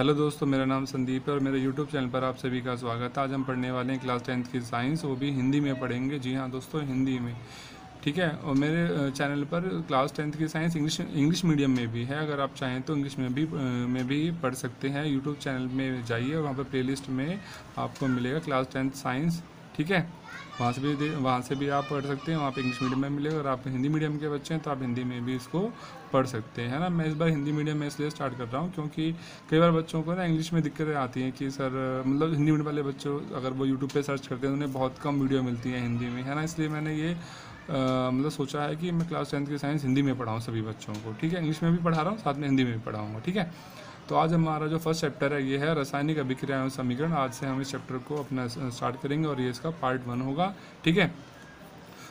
Hello दोस्तों, मेरा नाम संदीप है और मेरे यूट्यूब चैनल पर आप सभी का स्वागत है। आज हम पढ़ने वाले हैं क्लास 10th की साइंस, वो भी हिंदी में पढ़ेंगे। जी हाँ दोस्तों, हिंदी में। ठीक है। और मेरे चैनल पर क्लास 10th की साइंस इंग्लिश मीडियम में भी है। अगर आप चाहें तो इंग्लिश में भी पढ़ सकते हैं। यूट्यूब चैनल में जाइए और वहाँ पर प्लेलिस्ट में आपको मिलेगा क्लास 10th साइंस। ठीक है, वहाँ से भी आप पढ़ सकते हैं। वहाँ पे इंग्लिश मीडियम में मिलेगा। और आप हिंदी मीडियम के बच्चे हैं तो आप हिंदी में भी इसको पढ़ सकते हैं, है ना। मैं इस बार हिंदी मीडियम में इसलिए स्टार्ट कर रहा हूँ क्योंकि कई बार बच्चों को ना इंग्लिश में दिक्कतें आती हैं कि सर मतलब हिंदी मीडियम वाले बच्चों अगर वो यूट्यूब पे सर्च करते हैं तो उन्हें बहुत कम वीडियो मिलती है हिंदी में, है ना। इसलिए मैंने ये मतलब सोचा है कि मैं क्लास 10th की साइंस हिंदी में पढ़ाऊँ सभी बच्चों को। ठीक है, इंग्लिश में भी पढ़ा रहा हूँ, साथ में हिंदी में भी पढ़ाऊँगा। ठीक है, तो आज हमारा जो फर्स्ट चैप्टर है ये है रासायनिक अभिक्रिया एवं समीकरण। आज से हम इस चैप्टर को अपना स्टार्ट करेंगे और ये इसका पार्ट 1 होगा। ठीक है,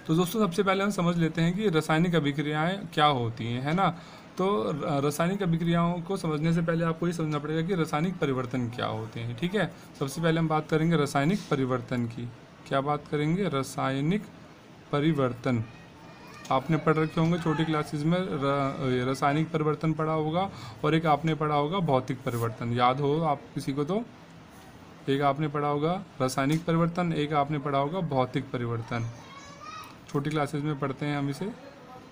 तो दोस्तों सबसे पहले हम समझ लेते हैं कि रासायनिक अभिक्रियाएं क्या होती हैं, है ना। तो रासायनिक अभिक्रियाओं को समझने से पहले आपको ये समझना पड़ेगा कि रासायनिक परिवर्तन क्या होते हैं। ठीक है, सबसे पहले हम बात करेंगे रासायनिक परिवर्तन की। क्या बात करेंगे? रासायनिक परिवर्तन। आपने पढ़ रखे होंगे छोटी क्लासेस में रासायनिक परिवर्तन पढ़ा होगा और एक आपने पढ़ा होगा भौतिक परिवर्तन। याद हो आप किसी को तो? एक आपने पढ़ा होगा रासायनिक परिवर्तन, एक आपने पढ़ा होगा भौतिक परिवर्तन। छोटी क्लासेस में पढ़ते हैं हम इसे,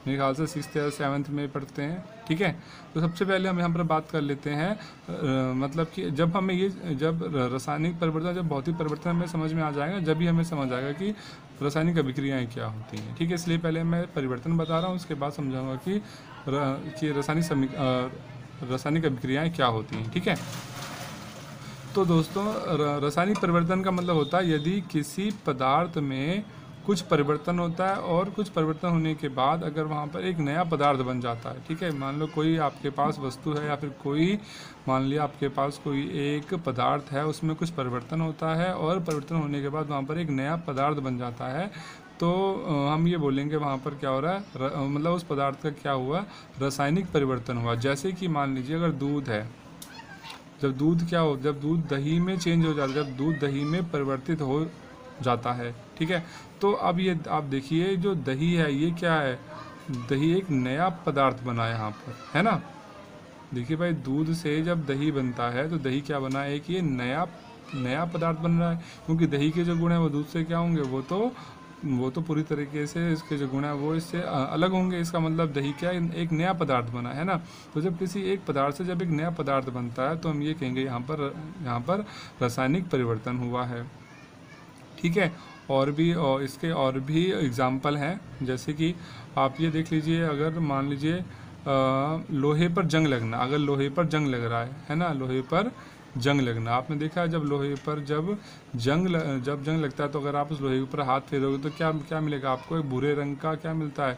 मेरे ख्याल से 6th या 7th में पढ़ते हैं। ठीक है, तो सबसे पहले हम यहाँ पर बात कर लेते हैं मतलब कि जब रासायनिक परिवर्तन, जब भौतिक परिवर्तन हमें समझ में आ जाएगा, जब भी हमें समझ आएगा कि रासायनिक अभिक्रियाएं क्या होती हैं। ठीक है, इसलिए पहले मैं परिवर्तन बता रहा हूँ, उसके बाद समझाऊंगा कि रासायनिक अभिक्रियाएं क्या होती हैं। ठीक है, तो दोस्तों रासायनिक परिवर्तन का मतलब होता है यदि किसी पदार्थ में कुछ परिवर्तन होता है और कुछ परिवर्तन होने के बाद अगर वहाँ पर एक नया पदार्थ बन जाता है। ठीक है, मान लो कोई आपके पास वस्तु है या फिर मान लिया आपके पास कोई एक पदार्थ है, उसमें कुछ परिवर्तन होता है और परिवर्तन होने के बाद वहाँ पर एक नया पदार्थ बन जाता है, तो हम ये बोलेंगे वहाँ पर क्या हो रहा है, मतलब उस पदार्थ का क्या हुआ, रासायनिक परिवर्तन हुआ। जैसे कि मान लीजिए अगर दूध है, जब दूध दही में चेंज हो जाता है, जब दूध दही में परिवर्तित हो जाता है। ठीक है, तो अब ये आप देखिए जो दही है ये क्या है, दही एक नया पदार्थ बना है यहाँ पर, है ना। देखिए भाई, दूध से जब दही बनता है तो दही क्या बना है, कि ये नया पदार्थ बन रहा है, क्योंकि दही के जो गुण है वो दूध से क्या होंगे, वो तो पूरी तरीके से इसके जो गुण है वो इससे अलग होंगे। इसका मतलब दही क्या है, एक नया पदार्थ बना है ना। तो जब किसी एक पदार्थ से जब एक नया पदार्थ बनता है तो हम ये कहेंगे यहाँ पर रासायनिक परिवर्तन हुआ है। ठीक है, इसके और भी एग्जाम्पल हैं, जैसे कि आप ये देख लीजिए, अगर मान लीजिए लोहे पर जंग लगना, अगर लोहे पर जंग लग रहा है ना, लोहे पर जंग लगना आपने देखा है। जब लोहे पर जब जंग लगता है तो अगर आप उस लोहे के ऊपर हाथ फेरोगे तो क्या मिलेगा आपको, एक भूरे रंग का क्या मिलता है,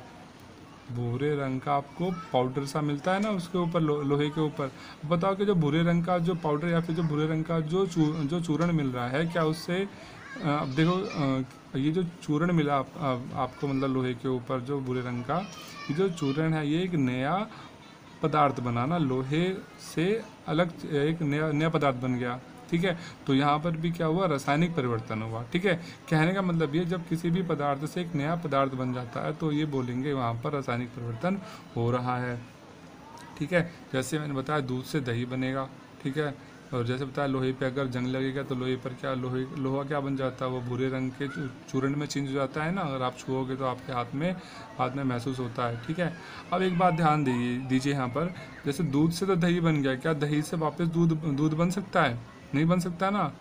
भूरे रंग का आपको पाउडर सा मिलता है ना उसके ऊपर, लोहे के ऊपर। बताओ कि जो भूरे रंग का जो पाउडर या फिर जो भूरे रंग का जो चूर्ण मिल रहा है, क्या उससे अब देखो ये जो चूर्ण मिला आपको, मतलब लोहे के ऊपर जो भूरे रंग का ये जो चूर्ण है, ये एक नया पदार्थ बना ना, लोहे से अलग एक नया पदार्थ बन गया। ठीक है, तो यहाँ पर भी क्या हुआ, रासायनिक परिवर्तन हुआ। ठीक है, कहने का मतलब ये, जब किसी भी पदार्थ से एक नया पदार्थ बन जाता है तो ये बोलेंगे वहाँ पर रासायनिक परिवर्तन हो रहा है। ठीक है, जैसे मैंने बताया दूध से दही बनेगा। ठीक है, और जैसे बताया लोहे पे अगर जंग लगेगा तो लोहे पर क्या लोहा क्या बन जाता है, वो भूरे रंग के चूर्ण में चेंज हो जाता है ना। अगर आप छुओगे तो आपके हाथ में महसूस होता है। ठीक है, अब एक बात ध्यान दीजिए यहाँ पर, जैसे दूध से तो दही बन गया, क्या दही से वापस दूध बन सकता है? नहीं बन सकता ना,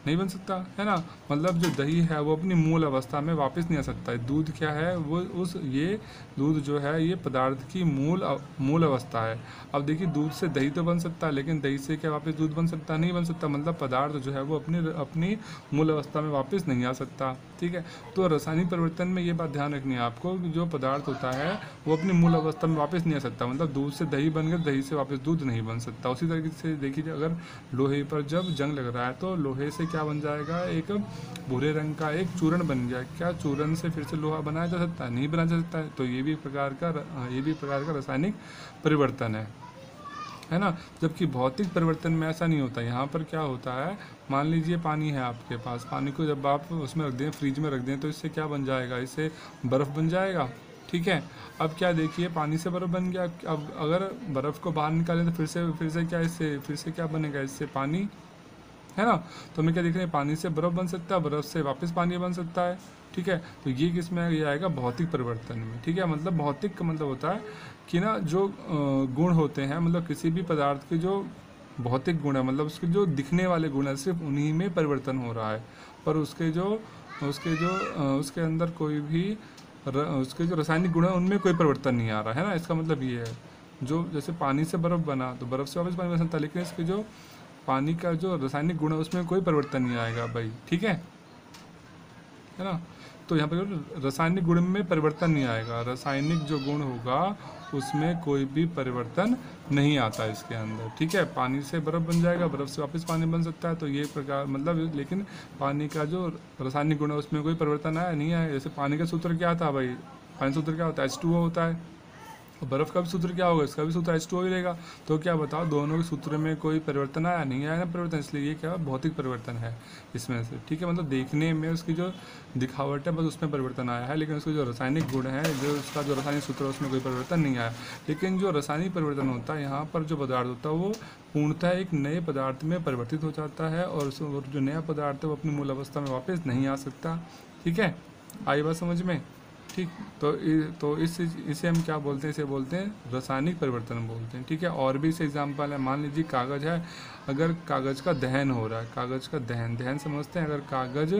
नहीं बन सकता, है ना। मतलब जो दही है वो अपनी मूल अवस्था में वापस नहीं आ सकता है। दूध क्या है, वो ये दूध जो है ये पदार्थ की मूल अवस्था है। अब देखिए दूध से दही तो बन सकता है, लेकिन दही से क्या वापस दूध बन सकता है? नहीं बन सकता। मतलब पदार्थ जो है वो अपनी मूल अवस्था में वापस नहीं आ सकता। ठीक है, तो रासायनिक परिवर्तन में ये बात ध्यान रखनी है आपको, जो पदार्थ होता है वो अपनी मूल अवस्था में वापस नहीं आ सकता। मतलब दूध से दही बन गया, दही से वापस दूध नहीं बन सकता। उसी तरीके से देखिए, अगर लोहे पर जब जंग लग रहा है तो लोहे से क्या बन जाएगा, एक भूरे रंग का एक चूर्ण बन गया। क्या चूर्ण से फिर से लोहा बनाया जा सकता है? नहीं बनाया जा सकता है। तो ये भी एक प्रकार का रासायनिक परिवर्तन है ना। जबकि भौतिक परिवर्तन में ऐसा नहीं होता। यहाँ पर क्या होता है, मान लीजिए पानी है आपके पास, पानी को जब आप उसमें रख दें, फ्रिज में रख दें, तो इससे क्या बन जाएगा, इससे बर्फ़ बन जाएगा? ठीक है। अब क्या देखिए, पानी से बर्फ़ बन गया। अब अगर बर्फ़ को बाहर निकालें तो फिर से क्या बनेगा, इससे पानी, है ना। तो हमें क्या देख रहे हैं, पानी से बर्फ़ बन सकता है, बर्फ़ से वापस पानी बन सकता है, ठीक है। तो ये किस में ये आएगा, भौतिक परिवर्तन में, ठीक है। मतलब भौतिक का मतलब होता है कि ना जो गुण होते हैं, मतलब किसी भी पदार्थ के जो भौतिक गुण है, मतलब उसके जो दिखने वाले गुण है, सिर्फ उन्हीं में परिवर्तन हो रहा है, पर उसके अंदर कोई भी उसके जो रासायनिक गुण है उनमें कोई परिवर्तन नहीं आ रहा है ना। इसका मतलब ये है, जो जैसे पानी से बर्फ़ बना तो बर्फ़ से वापस पानी बन सकता है, लेकिन इसके जो पानी का जो रासायनिक गुण है उसमें कोई परिवर्तन नहीं आएगा भाई, ठीक है ना। तो यहाँ पर रासायनिक गुण में परिवर्तन नहीं आएगा, रासायनिक जो गुण होगा उसमें कोई भी परिवर्तन नहीं आता इसके अंदर, ठीक है। पानी से बर्फ़ बन जाएगा, बर्फ़ से वापस पानी बन सकता है, तो ये प्रकार मतलब, लेकिन पानी का जो रासायनिक गुण है उसमें कोई परिवर्तन आया नहीं आया। जैसे पानी का सूत्र क्या था भाई, पानी सूत्र क्या होता है, H2O होता है। और बर्फ़ का भी सूत्र क्या होगा, इसका भी सूत्र H2O ही रहेगा। तो क्या बताओ, दोनों के सूत्र में कोई परिवर्तन आया नहीं आया ना परिवर्तन, इसलिए ये क्या भौतिक परिवर्तन है इसमें से, ठीक है। मतलब देखने में उसकी जो दिखावट है बस उसमें परिवर्तन आया है, लेकिन उसके जो रासायनिक गुण है, जो उसका जो रासायनिक सूत्र है उसमें कोई परिवर्तन नहीं आया। लेकिन जो रासायनिक परिवर्तन होता है, यहाँ पर जो पदार्थ होता है वो पूर्णतः एक नए पदार्थ में परिवर्तित हो जाता है, और जो नया पदार्थ है वो अपनी मूल अवस्था में वापस नहीं आ सकता, ठीक है। आई बात समझ में, ठीक। तो इसे हम क्या बोलते हैं, इसे बोलते हैं रासायनिक परिवर्तन बोलते हैं, ठीक है। और भी इसे एग्जाम्पल है, मान लीजिए कागज़ है, अगर कागज़ का दहन हो रहा है, कागज़ का दहन समझते हैं, अगर कागज़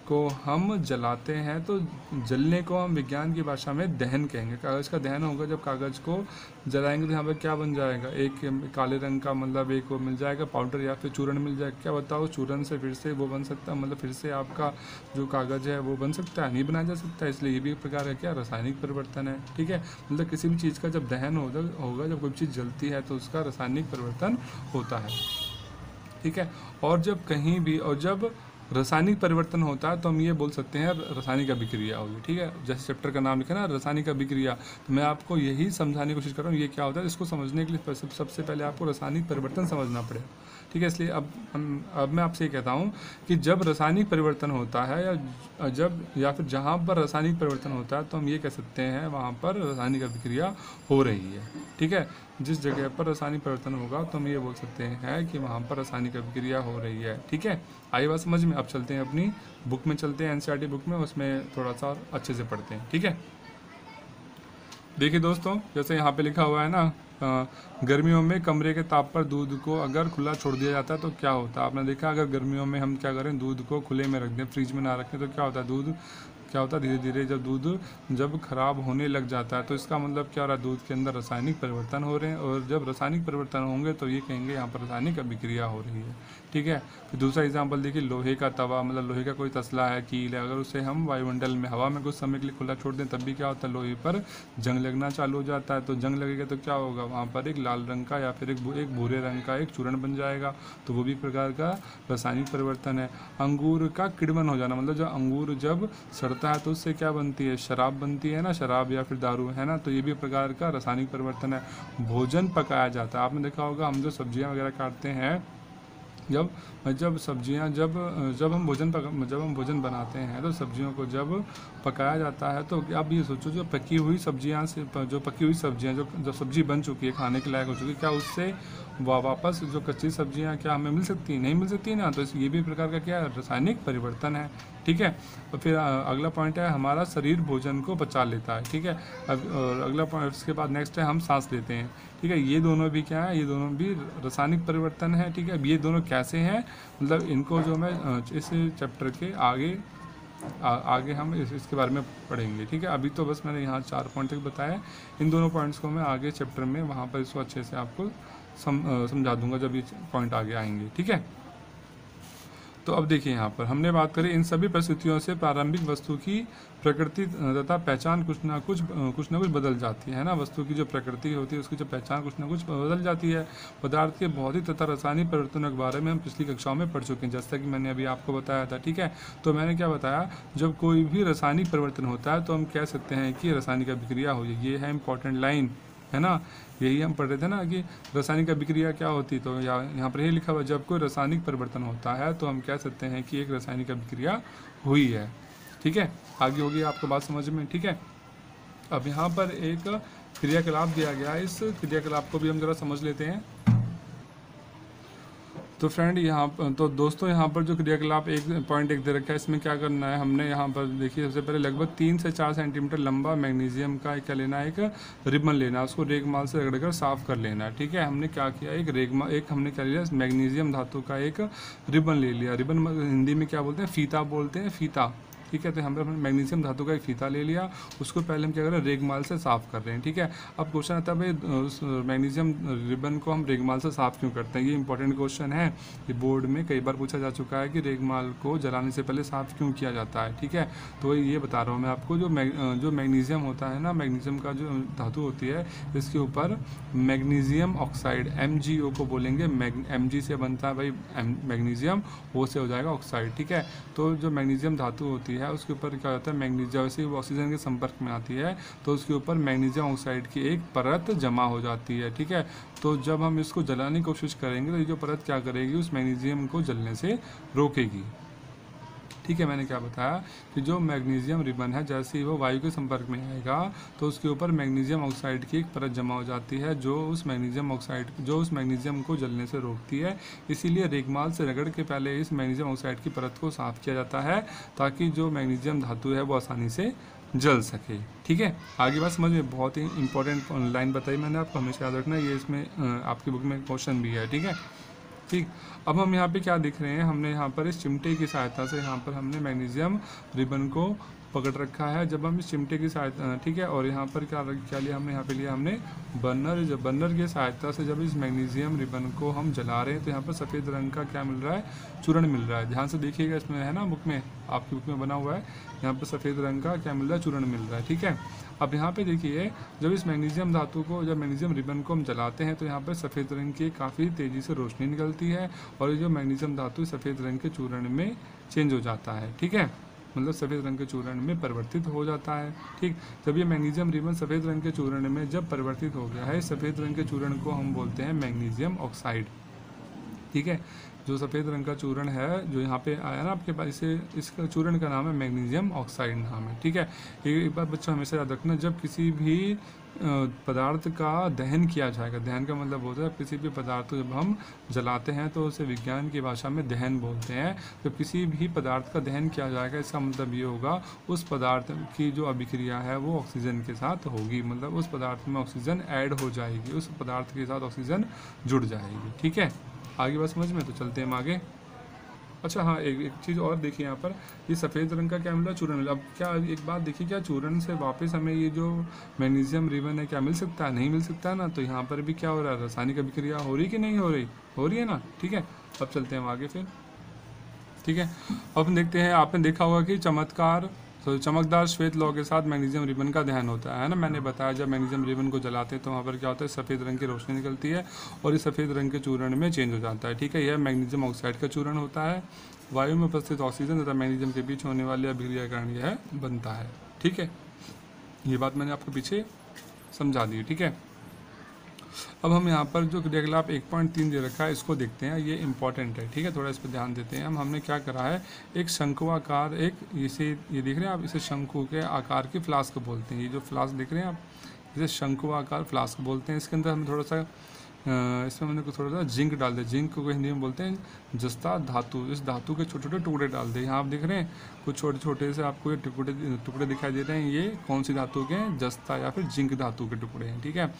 को हम जलाते हैं तो जलने को हम विज्ञान की भाषा में दहन कहेंगे। कागज़ का दहन होगा, जब कागज़ को जलाएंगे तो यहाँ पर क्या बन जाएगा, एक काले रंग का मतलब एक वो मिल जाएगा पाउडर या फिर चूर्ण मिल जाएगा। क्या बताओ, चूर्ण से फिर से वो बन सकता है, मतलब फिर से आपका जो कागज़ है वो बन सकता है, नहीं बनाया जा सकता। इसलिए ये भी एक प्रकार का क्या रासायनिक परिवर्तन है, ठीक है। मतलब किसी भी चीज़ का जब दहन होगा, जब कोई चीज़ जलती है तो उसका रासायनिक परिवर्तन होता है, ठीक है। और जब कहीं भी जब रासायनिक परिवर्तन होता है तो हम ये बोल सकते हैं रासायनिक अभिक्रिया होगी, ठीक है। जैसे चैप्टर का नाम लिखा ना, रासायनिक अभिक्रिया, तो मैं आपको यही समझाने की कोशिश कर रहा हूँ ये क्या होता है। इसको समझने के लिए सबसे पहले आपको रासायनिक परिवर्तन समझना पड़ेगा, ठीक है। इसलिए अब मैं आपसे ये कहता हूँ कि जब रासायनिक परिवर्तन होता है या फिर जहाँ पर रासायनिक परिवर्तन होता है तो हम ये कह सकते हैं वहाँ पर रासायनिक अभिक्रिया हो रही है, ठीक है। जिस जगह पर रासायनिक परिवर्तन होगा तो हम ये बोल सकते हैं कि वहाँ पर रासायनिक अभिक्रिया हो रही है, ठीक है। आई बात समझ में। अब चलते हैं अपनी बुक में, चलते हैं एनसीईआरटी बुक में, उसमें थोड़ा सा अच्छे से पढ़ते हैं, ठीक है। देखिए दोस्तों, जैसे यहाँ पे लिखा हुआ है ना, गर्मियों में कमरे के ताप पर दूध को अगर खुला छोड़ दिया जाता है तो क्या होता है। आपने देखा, अगर गर्मियों में हम क्या करें, दूध को खुले में रख दें, फ्रिज में ना रखें, तो क्या होता है, दूध क्या होता है, धीरे धीरे जब दूध जब खराब होने लग जाता है तो इसका मतलब क्या हो रहा है, दूध के अंदर रासायनिक परिवर्तन हो रहे हैं। और जब रासायनिक परिवर्तन होंगे तो ये कहेंगे यहाँ पर रासायनिक अभिक्रिया हो रही है, ठीक है। फिर दूसरा एग्जाम्पल देखिए, लोहे का तवा, मतलब लोहे का कोई तसला है, कील है, अगर उसे हम वायुमंडल में हवा में कुछ समय के लिए खुला छोड़ दें तब भी क्या होता है, लोहे पर जंग लगना चालू हो जाता है। तो जंग लगेगा तो क्या होगा, वहाँ पर एक लाल रंग का या फिर एक भूरे रंग का एक चूर्ण बन जाएगा, तो वो भी प्रकार का रासायनिक परिवर्तन है। अंगूर का किण्वन हो जाना, मतलब जब अंगूर जब सड़ता है तो उससे क्या बनती है, शराब बनती है ना, शराब या फिर दारू, है ना। तो ये भी प्रकार का रासायनिक परिवर्तन है। भोजन पकाया जाता है, आपने देखा होगा, हम जो सब्जियां वगैरह काटते हैं, जब सब्जियां जब हम भोजन बनाते हैं तो सब्जियों को जब पकाया जाता है तो आप ये सोचो, जो पकी हुई सब्जियां जो सब्जी बन चुकी है, खाने के लायक हो चुकी है, क्या उससे वापस जो कच्ची सब्जियां क्या हमें मिल सकती हैं, नहीं मिल सकती ना। तो ये भी प्रकार का क्या रासायनिक परिवर्तन है, ठीक है। और फिर अगला पॉइंट है, हमारा शरीर भोजन को पचा लेता है, ठीक है। अब और अगला पॉइंट, उसके बाद नेक्स्ट है, हम सांस लेते हैं, ठीक है। ये दोनों भी क्या है, ये दोनों भी रासायनिक परिवर्तन है, ठीक है। अब ये दोनों कैसे हैं, मतलब इनको जो मैं इस चैप्टर के आगे हम इसके बारे में पढ़ेंगे, ठीक है। अभी तो बस मैंने यहाँ 4 पॉइंट तक बताया, इन दोनों पॉइंट्स को मैं आगे चैप्टर में वहाँ पर इसको अच्छे से आपको समझा दूंगा जब ये पॉइंट आगे आएंगे, ठीक है। तो अब देखिए, यहाँ पर हमने बात करी इन सभी परिस्थितियों से प्रारंभिक वस्तु की प्रकृति तथा पहचान कुछ ना कुछ बदल जाती है ना। वस्तु की जो प्रकृति होती है उसकी जो पहचान कुछ ना कुछ बदल जाती है। पदार्थ के भौतिक तथा रासायनिक परिवर्तनों के बारे में हम पिछली कक्षाओं में पढ़ चुके हैं, जैसा कि मैंने अभी आपको बताया था, ठीक है। तो मैंने क्या बताया, जब कोई भी रासायनिक परिवर्तन होता है तो हम कह सकते हैं कि रासायनिक अभिक्रिया हो, ये है इंपॉर्टेंट लाइन, है ना। यही हम पढ़ रहे थे ना कि रासायनिक अभिक्रिया क्या होती, तो यहाँ पर यही लिखा हुआ, जब कोई रासायनिक परिवर्तन होता है तो हम कह सकते हैं कि एक रासायनिक अभिक्रिया हुई है, ठीक है। आगे होगी आपको बात समझ में, ठीक है। अब यहाँ पर एक क्रियाकलाप दिया गया है, इस क्रियाकलाप को भी हम जरा समझ लेते हैं। तो फ्रेंड तो दोस्तों यहाँ पर जो क्रियाकलाप 1.1 दे रखा है, इसमें क्या करना है हमने यहाँ पर देखिए, सबसे पहले लगभग 3 से 4 सेंटीमीटर लंबा मैग्नीशियम का क्या लेना है, एक रिबन लेना है, उसको रेगमाल से रगड़कर साफ कर लेना है। ठीक है, हमने क्या किया, एक हमने क्या लिया, मैग्नीशियम धातु का एक रिबन ले लिया। रिबन हिंदी में क्या बोलते हैं, फीता बोलते हैं, फीता। ठीक है, तो हमने मैग्नीशियम धातु का एक फीता ले लिया, उसको पहले हम क्या कर रहे हैं, रेगमाल से साफ़ कर रहे हैं। ठीक है, अब क्वेश्चन आता है भाई उस मैग्नीशियम रिबन को हम रेगमाल से साफ़ क्यों करते हैं, ये इंपॉर्टेंट क्वेश्चन है। ये बोर्ड में कई बार पूछा जा चुका है कि रेगमाल को जलाने से पहले साफ़ क्यों किया जाता है। ठीक है, तो ये बता रहा हूँ मैं आपको, जो मैग्नीशियम होता है ना, मैग्नीशियम का जो धातु होती है, इसके ऊपर मैग्नीशियम ऑक्साइड MgO को बोलेंगे, Mg से बनता है भाई मैग्नीशियम, O से हो जाएगा ऑक्साइड। ठीक है, तो जो मैग्नीशियम धातु होती है उसके ऊपर क्या होता है, मैग्नीशियम जैसे वो ऑक्सीजन के संपर्क में आती है तो उसके ऊपर मैग्नीशियम ऑक्साइड की एक परत जमा हो जाती है। ठीक है, तो जब हम इसको जलाने की कोशिश करेंगे तो ये जो परत क्या करेगी, उस मैग्नीशियम को जलने से रोकेगी। ठीक है, मैंने क्या बताया कि जो मैग्नीशियम रिबन है, जैसे ही वो वायु के संपर्क में आएगा तो उसके ऊपर मैग्नीशियम ऑक्साइड की एक परत जमा हो जाती है, जो उस मैग्नीशियम को जलने से रोकती है। इसीलिए रेगमाल से रगड़ के पहले इस मैग्नीशियम ऑक्साइड की परत को साफ किया जाता है, ताकि जो मैग्नीशियम धातु है वो आसानी से जल सके। ठीक है, आगे बात समझ में, बहुत ही इंपॉर्टेंट लाइन बताई मैंने, आपको हमेशा याद रखना, ये इसमें आपकी बुक में क्वेश्चन भी है। ठीक है, ठीक। अब हम यहाँ पे क्या देख रहे हैं, हमने यहाँ पर इस चिमटे की सहायता से यहाँ पर हमने मैग्नीशियम रिबन को पकड़ रखा है। जब हम इस चिमटे की सहायता, ठीक है, और यहाँ पर क्या लिया हमने, यहाँ पे लिया हमने बर्नर। जब बर्नर की सहायता से जब इस मैग्नीशियम रिबन को हम जला रहे हैं तो यहाँ पर सफ़ेद रंग का क्या मिल रहा है, चूर्ण मिल रहा है। ध्यान से देखिएगा, इसमें है ना, बुक में, आपकी बुक में बना हुआ है, यहाँ पर सफ़ेद रंग का क्या मिल रहा है, चूर्ण मिल रहा है। ठीक है, अब यहाँ पे देखिए, जब इस मैग्नीशियम धातु को, जब मैग्नीशियम रिबन को हम जलाते हैं तो यहाँ पर सफ़ेद रंग की काफ़ी तेज़ी से रोशनी निकलती है और ये जो मैग्नीशियम धातु सफ़ेद रंग के चूर्ण में चेंज हो जाता है। ठीक है, मतलब सफ़ेद रंग के चूर्ण में परिवर्तित हो जाता है। ठीक, जब ये मैग्नीशियम रिबन सफ़ेद रंग के चूर्ण में जब परिवर्तित हो गया है, सफ़ेद रंग के चूर्ण को हम बोलते हैं मैग्नीशियम ऑक्साइड। ठीक है, जो सफ़ेद रंग का चूर्ण है जो यहाँ पे आया ना आपके पास, इसका चूर्ण का नाम है मैग्नीशियम ऑक्साइड नाम है। ठीक है, एक बात बच्चों हमेशा याद रखना, जब किसी भी पदार्थ का दहन किया जाएगा, दहन का मतलब होता है किसी भी पदार्थ को जब हम जलाते हैं तो उसे विज्ञान की भाषा में दहन बोलते हैं। जब किसी भी पदार्थ का दहन किया जाएगा, इसका मतलब ये होगा उस पदार्थ की जो अभिक्रिया है वो ऑक्सीजन के साथ होगी, मतलब उस पदार्थ में ऑक्सीजन ऐड हो जाएगी, उस पदार्थ के साथ ऑक्सीजन जुड़ जाएगी। ठीक है, आगे बात समझ में, तो चलते हैं हम आगे। अच्छा हाँ, एक चीज़ और देखिए, यहाँ पर ये सफ़ेद रंग का क्या मिला, चूर्ण मिला। अब क्या एक बात देखिए, क्या चूर्ण से वापस हमें ये जो मैग्नीशियम रिबन है क्या मिल सकता है, नहीं मिल सकता है ना। तो यहाँ पर भी क्या हो रहा है, रासायनिक अभिक्रिया हो रही कि नहीं हो रही, हो रही है ना। ठीक है, अब चलते हैं हम आगे फिर। ठीक है, अब देखते हैं, आपने देखा होगा कि चमकदार श्वेत लौ के साथ मैग्नीशियम रिबन का दहन होता है ना। मैंने बताया जब मैग्नीशियम रिबन को जलाते हैं तो वहाँ पर क्या होता है, सफ़ेद रंग की रोशनी निकलती है और इस सफ़ेद रंग के चूर्ण में चेंज हो जाता है। ठीक है, यह मैग्नीशियम ऑक्साइड का चूर्ण होता है। वायु में उपस्थित ऑक्सीजन तथा मैग्नीशियम के बीच होने वाली अभिक्रिया के कारण यह बनता है। ठीक है, ये बात मैंने आपको पीछे समझा दी। ठीक है, अब हम यहाँ पर जो क्रियाकलाप 1.3 दे रखा है इसको देखते हैं, ये इंपॉर्टेंट है। ठीक है, थोड़ा इस पर ध्यान देते हैं। हमने क्या करा है, एक शंकुआकार, ये देख रहे हैं आप, इसे शंकु के आकार की फ्लास्क बोलते हैं। ये जो फ्लास्क देख रहे हैं आप, इसे शंकुआकार फ्लास्क बोलते हैं। इसके अंदर हम थोड़ा सा इसमें मैंने थोड़ा सा जिंक डाल दिया। जिंक को हिंदी में बोलते हैं जस्ता धातु। इस धातु के छोटे छोटे टुकड़े डाल दिए। यहाँ आप देख रहे हैं कुछ छोटे छोटे से आपको ये टुकड़े दिखाई दे रहे हैं। ये कौन सी धातु के हैं, जस्ता या फिर जिंक धातु के टुकड़े हैं। ठीक है,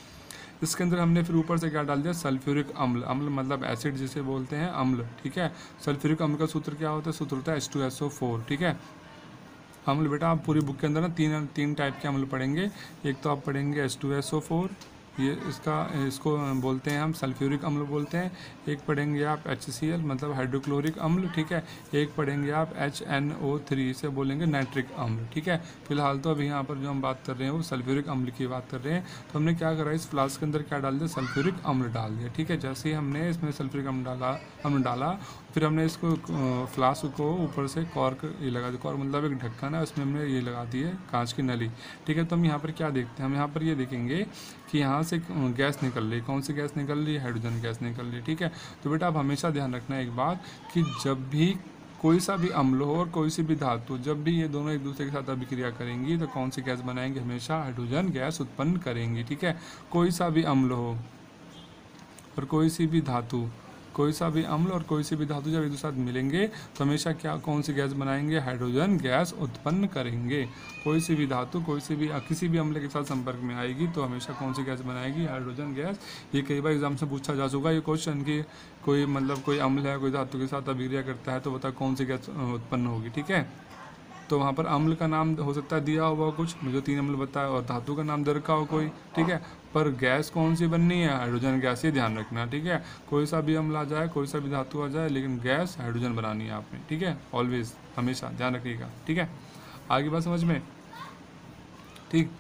इसके अंदर हमने फिर ऊपर से क्या डाल दिया, सल्फ्यूरिक अम्ल। अम्ल मतलब एसिड जिसे बोलते हैं, अम्ल। ठीक है, सल्फ्यूरिक अम्ल का सूत्र क्या होता है, सूत्र होता है H2SO4। ठीक है, अम्ल बेटा आप पूरी बुक के अंदर ना तीन टाइप के अम्ल पढ़ेंगे। एक तो आप पढ़ेंगे H2SO4, ये इसको बोलते हैं हम सल्फ्यूरिक अम्ल बोलते हैं। एक पढ़ेंगे आप HCl मतलब हाइड्रोक्लोरिक अम्ल। ठीक है, एक पढ़ेंगे आप HNO3 से बोलेंगे नाइट्रिक अम्ल। ठीक है, फिलहाल तो अभी यहाँ पर जो हम बात कर रहे हैं वो सल्फ्यूरिक अम्ल की बात कर रहे हैं। तो हमने क्या करा, इस फ्लास्क के अंदर क्या डाल दिया, सल्फ्यूरिक अम्ल डाल दिया। ठीक है, जैसे ही हमने इसमें सल्फ्यूरिक अम्ल डाला फिर हमने इसको फ्लास्क को ऊपर से कॉर्क ये लगा दिया। कॉर्क मतलब एक ढक्कन है, उसमें हमने ये लगा दी है कांच की नली। ठीक है, तो हम यहाँ पर क्या देखते हैं, हम यहाँ पर ये देखेंगे कि यहाँ से गैस निकल रही। कौन सी गैस निकल रही है, हाइड्रोजन गैस निकल रही है। ठीक है, तो बेटा आप हमेशा ध्यान रखना एक बात कि जब भी कोई सा भी अम्ल हो और कोई सी भी धातु, जब भी ये दोनों एक दूसरे के साथ अभिक्रिया करेंगी तो कौन सी गैस बनाएंगे, हमेशा हाइड्रोजन गैस उत्पन्न करेंगी। ठीक है, कोई सा भी अम्ल हो और कोई सी भी धातु, कोई सा भी अम्ल और कोई सी भी धातु जब एक दूसरे साथ मिलेंगे तो हमेशा क्या कौन सी गैस बनाएंगे, हाइड्रोजन गैस उत्पन्न करेंगे। कोई सी भी धातु कोई सी भी किसी भी अम्ल के साथ संपर्क में आएगी तो हमेशा कौन सी गैस बनाएगी, हाइड्रोजन गैस। ये कई बार एग्जाम से पूछा जा चुका है ये क्वेश्चन कि कोई मतलब कोई अम्ल है कोई धातु के साथ अभिक्रिया करता है तो बता कौन सी गैस उत्पन्न होगी। ठीक है, तो वहाँ पर अम्ल का नाम हो सकता है दिया हुआ कुछ, मुझे 3 अम्ल बताया, और धातु का नाम दे रखा हो कोई। ठीक है, पर गैस कौन सी बननी है, हाइड्रोजन गैस, ये ध्यान रखना। ठीक है, कोई सा भी अम्ल आ जाए कोई सा भी धातु आ जाए लेकिन गैस हाइड्रोजन बनानी है आपने। ठीक है, ऑलवेज हमेशा ध्यान रखिएगा। ठीक है, आगे बात समझ में। ठीक,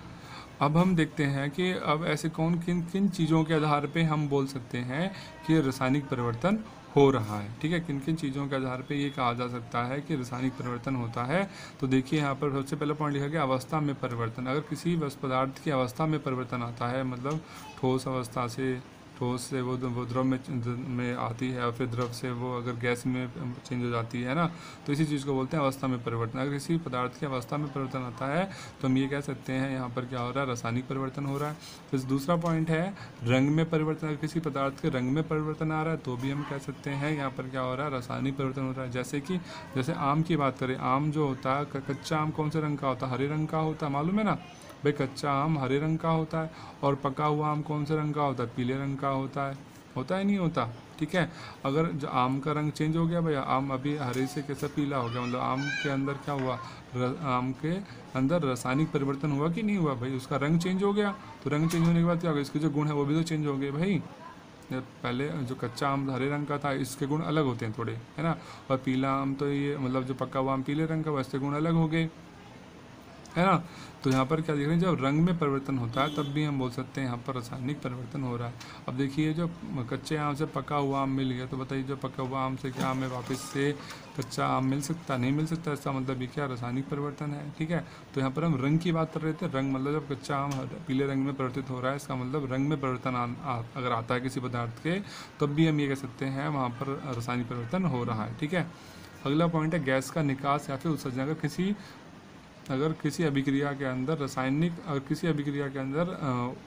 अब हम देखते हैं कि अब ऐसे कौन किन किन चीज़ों के आधार पे हम बोल सकते हैं कि रासायनिक परिवर्तन हो रहा है। ठीक है, किन किन चीज़ों के आधार पे ये कहा जा सकता है कि रासायनिक परिवर्तन होता है। तो देखिए यहाँ पर सबसे पहला पॉइंट लिखा गया अवस्था में परिवर्तन। अगर किसी पदार्थ की अवस्था में परिवर्तन आता है, मतलब ठोस अवस्था से, ठोस से वो द्रव में आती है और फिर द्रव से वो अगर गैस में चेंज हो जाती है ना, तो इसी चीज़ को बोलते हैं अवस्था में परिवर्तन। अगर किसी पदार्थ की अवस्था में परिवर्तन आता है तो हम ये कह सकते हैं यहाँ पर क्या हो रहा है, रासायनिक परिवर्तन हो रहा है। फिर दूसरा पॉइंट है रंग में परिवर्तन। अगर किसी पदार्थ के रंग में परिवर्तन आ रहा है तो भी हम कह सकते हैं यहाँ पर क्या हो रहा है, रासायनिक परिवर्तन हो रहा है। जैसे आम की बात करें, आम जो होता है कच्चा आम कौन से रंग का होता है, हरे रंग का होता है, मालूम है ना भाई, कच्चा आम हरे रंग का होता है और पका हुआ आम कौन से रंग का होता है, पीले रंग का होता है नहीं होता। ठीक है, अगर जो आम का रंग चेंज हो गया भाई, आम अभी हरे से कैसा पीला हो गया, मतलब आम के अंदर क्या हुआ, आम के अंदर रासायनिक परिवर्तन हुआ कि नहीं हुआ भाई, उसका रंग चेंज हो गया। तो रंग चेंज होने के बाद क्या होगा, इसके जो गुण है वो भी तो चेंज हो गए भाई। पहले जो कच्चा आम हरे रंग का था इसके गुण अलग होते हैं थोड़े, है ना, और पीला आम तो ये मतलब जो पका हुआ आम पीले रंग का, वैसे गुण अलग हो गए, है ना। तो यहाँ पर क्या देख रहे हैं, जब रंग में परिवर्तन होता है तब भी हम बोल सकते हैं यहाँ पर रासायनिक परिवर्तन हो रहा है। अब देखिए जो कच्चे आम से पका हुआ आम मिल गया, तो बताइए जो पका हुआ आम से क्या हमें वापस से कच्चा आम मिल सकता, नहीं मिल सकता। इसका मतलब ये क्या, रासायनिक परिवर्तन है। ठीक है, तो यहाँ पर हम रंग की बात कर रहे थे, रंग मतलब जब कच्चा आम पीले रंग में परिवर्तित हो रहा है, इसका मतलब रंग में परिवर्तन अगर आता है किसी पदार्थ के, तब भी हम ये कह सकते हैं वहाँ पर रासायनिक परिवर्तन हो रहा है। ठीक है, अगला पॉइंट है गैस का निकास या फिर उत्सर्जन। अगर किसी अभिक्रिया के अंदर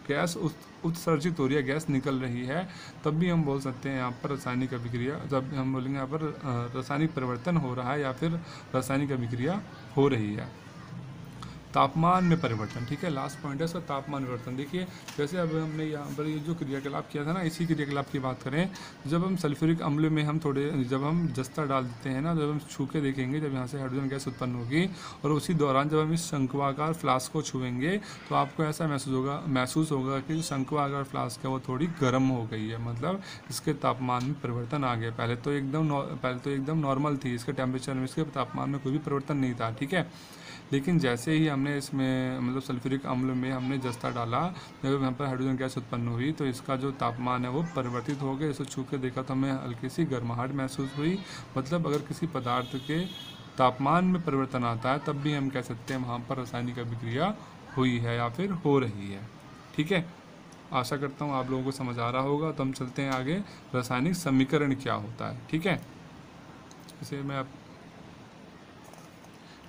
गैस उत्सर्जित हो रही है, गैस निकल रही है, तब भी हम बोल सकते हैं यहाँ पर रासायनिक अभिक्रिया, जब हम बोलेंगे यहाँ पर रासायनिक परिवर्तन हो रहा है या फिर रासायनिक अभिक्रिया हो रही है। तापमान में परिवर्तन। ठीक है, लास्ट पॉइंट है इसका, तापमान परिवर्तन। देखिए जैसे अब हमने यहाँ पर ये जो क्रियाकलाप किया था ना, इसी क्रियाकलाप की बात करें, जब हम सल्फ्यूरिक अम्ल में जब हम जस्ता डाल देते हैं ना, जब हम छू के देखेंगे, जब यहाँ से हाइड्रोजन गैस उत्पन्न होगी और उसी दौरान जब हम इस शंक्वाकार फ्लास्क को छुएंगे तो आपको ऐसा महसूस होगा कि शंक्वाकार फ्लास्क है वो थोड़ी गर्म हो गई है, मतलब इसके तापमान में परिवर्तन आ गया। पहले तो एकदम नॉर्मल थी, इसके टेम्परेचर में, इसके तापमान में कोई भी परिवर्तन नहीं था। ठीक है, लेकिन जैसे ही हमने इसमें मतलब सल्फ्यूरिक अम्ल में हमने जस्ता डाला, जब यहाँ पर हाइड्रोजन गैस उत्पन्न हुई तो इसका जो तापमान है वो परिवर्तित हो गया। इसे छू के देखा तो हमें हल्की सी गर्माहट महसूस हुई। मतलब अगर किसी पदार्थ के तापमान में परिवर्तन आता है तब भी हम कह सकते हैं वहाँ पर रासायनिक अभिक्रिया हुई है या फिर हो रही है। ठीक है, आशा करता हूँ आप लोगों को समझ आ रहा होगा। तो हम चलते हैं आगे, रासायनिक समीकरण क्या होता है। ठीक है, इसे मैं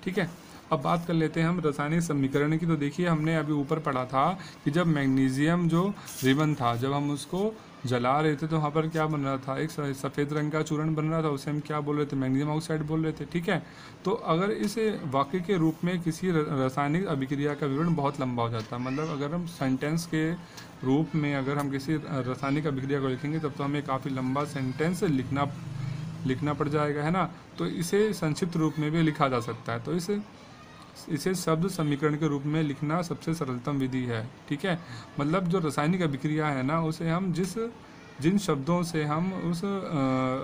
ठीक है, अब बात कर लेते हैं हम रासायनिक समीकरण की। तो देखिए हमने अभी ऊपर पढ़ा था कि जब मैग्नीशियम जो रिबन था, जब हम उसको जला रहे थे तो वहाँ पर क्या बन रहा था, एक सफ़ेद रंग का चूर्ण बन रहा था, उसे हम क्या बोल रहे थे, मैग्नीशियम ऑक्साइड बोल रहे थे। ठीक है, तो अगर इसे वाक्य के रूप में किसी रासायनिक अभिक्रिया का विवरण बहुत लंबा हो जाता है, मतलब अगर हम सेंटेंस के रूप में अगर हम किसी रासायनिक अभिक्रिया को लिखेंगे तब तो हमें काफ़ी लंबा सेंटेंस लिखना पड़ जाएगा, है ना। तो इसे संक्षिप्त रूप में भी लिखा जा सकता है। तो इसे शब्द समीकरण के रूप में लिखना सबसे सरलतम विधि है। ठीक है, मतलब जो रासायनिक अभिक्रिया है ना, उसे हम जिन शब्दों से हम उस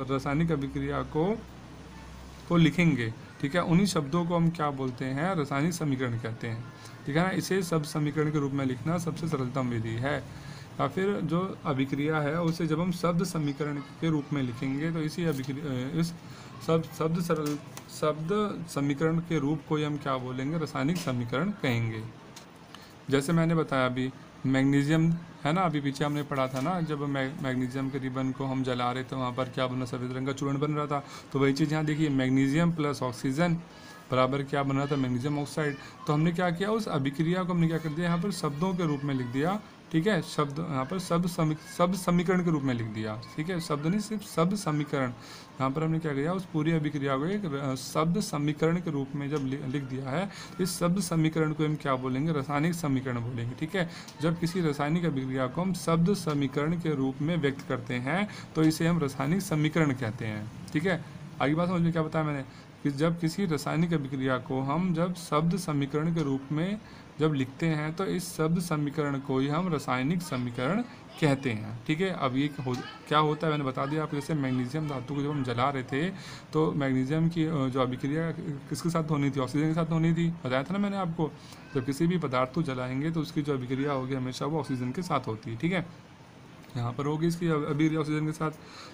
रासायनिक अभिक्रिया को लिखेंगे, ठीक है, उन्हीं शब्दों को हम क्या बोलते हैं, रासायनिक समीकरण कहते हैं। ठीक है ना, इसे शब्द समीकरण के रूप में लिखना सबसे सरलतम विधि है। या फिर जो अभिक्रिया है उसे जब हम शब्द समीकरण के रूप में लिखेंगे तो इस शब्द समीकरण के रूप को ही हम क्या बोलेंगे, रासायनिक समीकरण कहेंगे। जैसे मैंने बताया अभी, मैग्नीशियम है ना, अभी पीछे हमने पढ़ा था ना, जब मैग्नीशियम के रिबन को हम जला रहे थे वहाँ पर क्या बना, सफ़ेद रंग का चूर्ण बन रहा था। तो वही चीज़ यहाँ देखिए, मैग्नीशियम प्लस ऑक्सीजन बराबर क्या बन रहा था, मैग्नीशियम ऑक्साइड। तो हमने क्या किया, उस अभिक्रिया को हमने क्या कर दिया यहाँ पर शब्दों के रूप में लिख दिया, ठीक है। शब्द यहाँ पर शब्द समीकरण के रूप में लिख दिया, ठीक है। शब्द नहीं, सिर्फ शब्द समीकरण। यहाँ पर हमने क्या किया, उस पूरी अभिक्रिया को एक शब्द समीकरण के रूप में जब लिख दिया है, इस शब्द समीकरण को हम क्या बोलेंगे, रासायनिक समीकरण बोलेंगे, ठीक है। जब किसी रासायनिक अभिक्रिया को हम शब्द समीकरण के रूप में व्यक्त करते हैं तो इसे हम रासायनिक समीकरण कहते हैं, ठीक है। आगे बात समझ में क्या बताया मैंने, कि जब किसी रासायनिक अभिक्रिया को हम जब शब्द समीकरण के रूप में जब लिखते हैं तो इस शब्द समीकरण को ही हम रासायनिक समीकरण कहते हैं, ठीक है। अब ये क्या होता है मैंने बता दिया आपको। जैसे मैग्नीशियम धातु को जब हम जला रहे थे तो मैग्नीशियम की जो अभिक्रिया किसके साथ होनी थी, ऑक्सीजन के साथ होनी थी, बताया था ना मैंने आपको। जब किसी भी पदार्थ को जलाएंगे तो उसकी जो अभिक्रिया होगी हमेशा वो ऑक्सीजन के साथ होती है, ठीक है। यहाँ पर होगी इसकी अभिक्रिया ऑक्सीजन के साथ।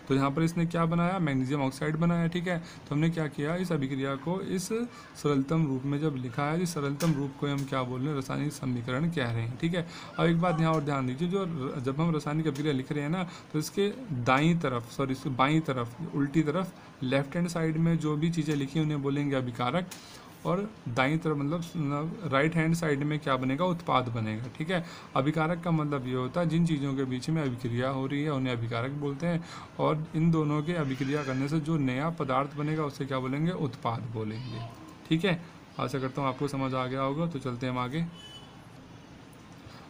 तो यहाँ पर इसने क्या बनाया, मैग्नीशियम ऑक्साइड बनाया, ठीक है। तो हमने क्या किया, इस अभिक्रिया को इस सरलतम रूप में जब लिखा है, इस सरलतम रूप को हम क्या बोल रहे हैं, रासायनिक समीकरण कह रहे हैं, ठीक है। अब एक बात यहाँ और ध्यान दीजिए, जो जब हम रासायनिक अभिक्रिया लिख रहे हैं ना, तो इसके दाईं तरफ, सॉरी इसके बाईं तरफ, उल्टी तरफ, लेफ्ट हैंड साइड में जो भी चीज़ें लिखी उन्हें बोलेंगे अभिकारक, और दाईं तरफ मतलब राइट हैंड साइड में क्या बनेगा, उत्पाद बनेगा, ठीक है। अभिकारक का मतलब ये होता है जिन चीज़ों के बीच में अभिक्रिया हो रही है उन्हें अभिकारक बोलते हैं, और इन दोनों के अभिक्रिया करने से जो नया पदार्थ बनेगा उसे क्या बोलेंगे, उत्पाद बोलेंगे, ठीक है। आशा करता हूँ आपको समझ आ गया होगा। तो चलते हैं हम आगे।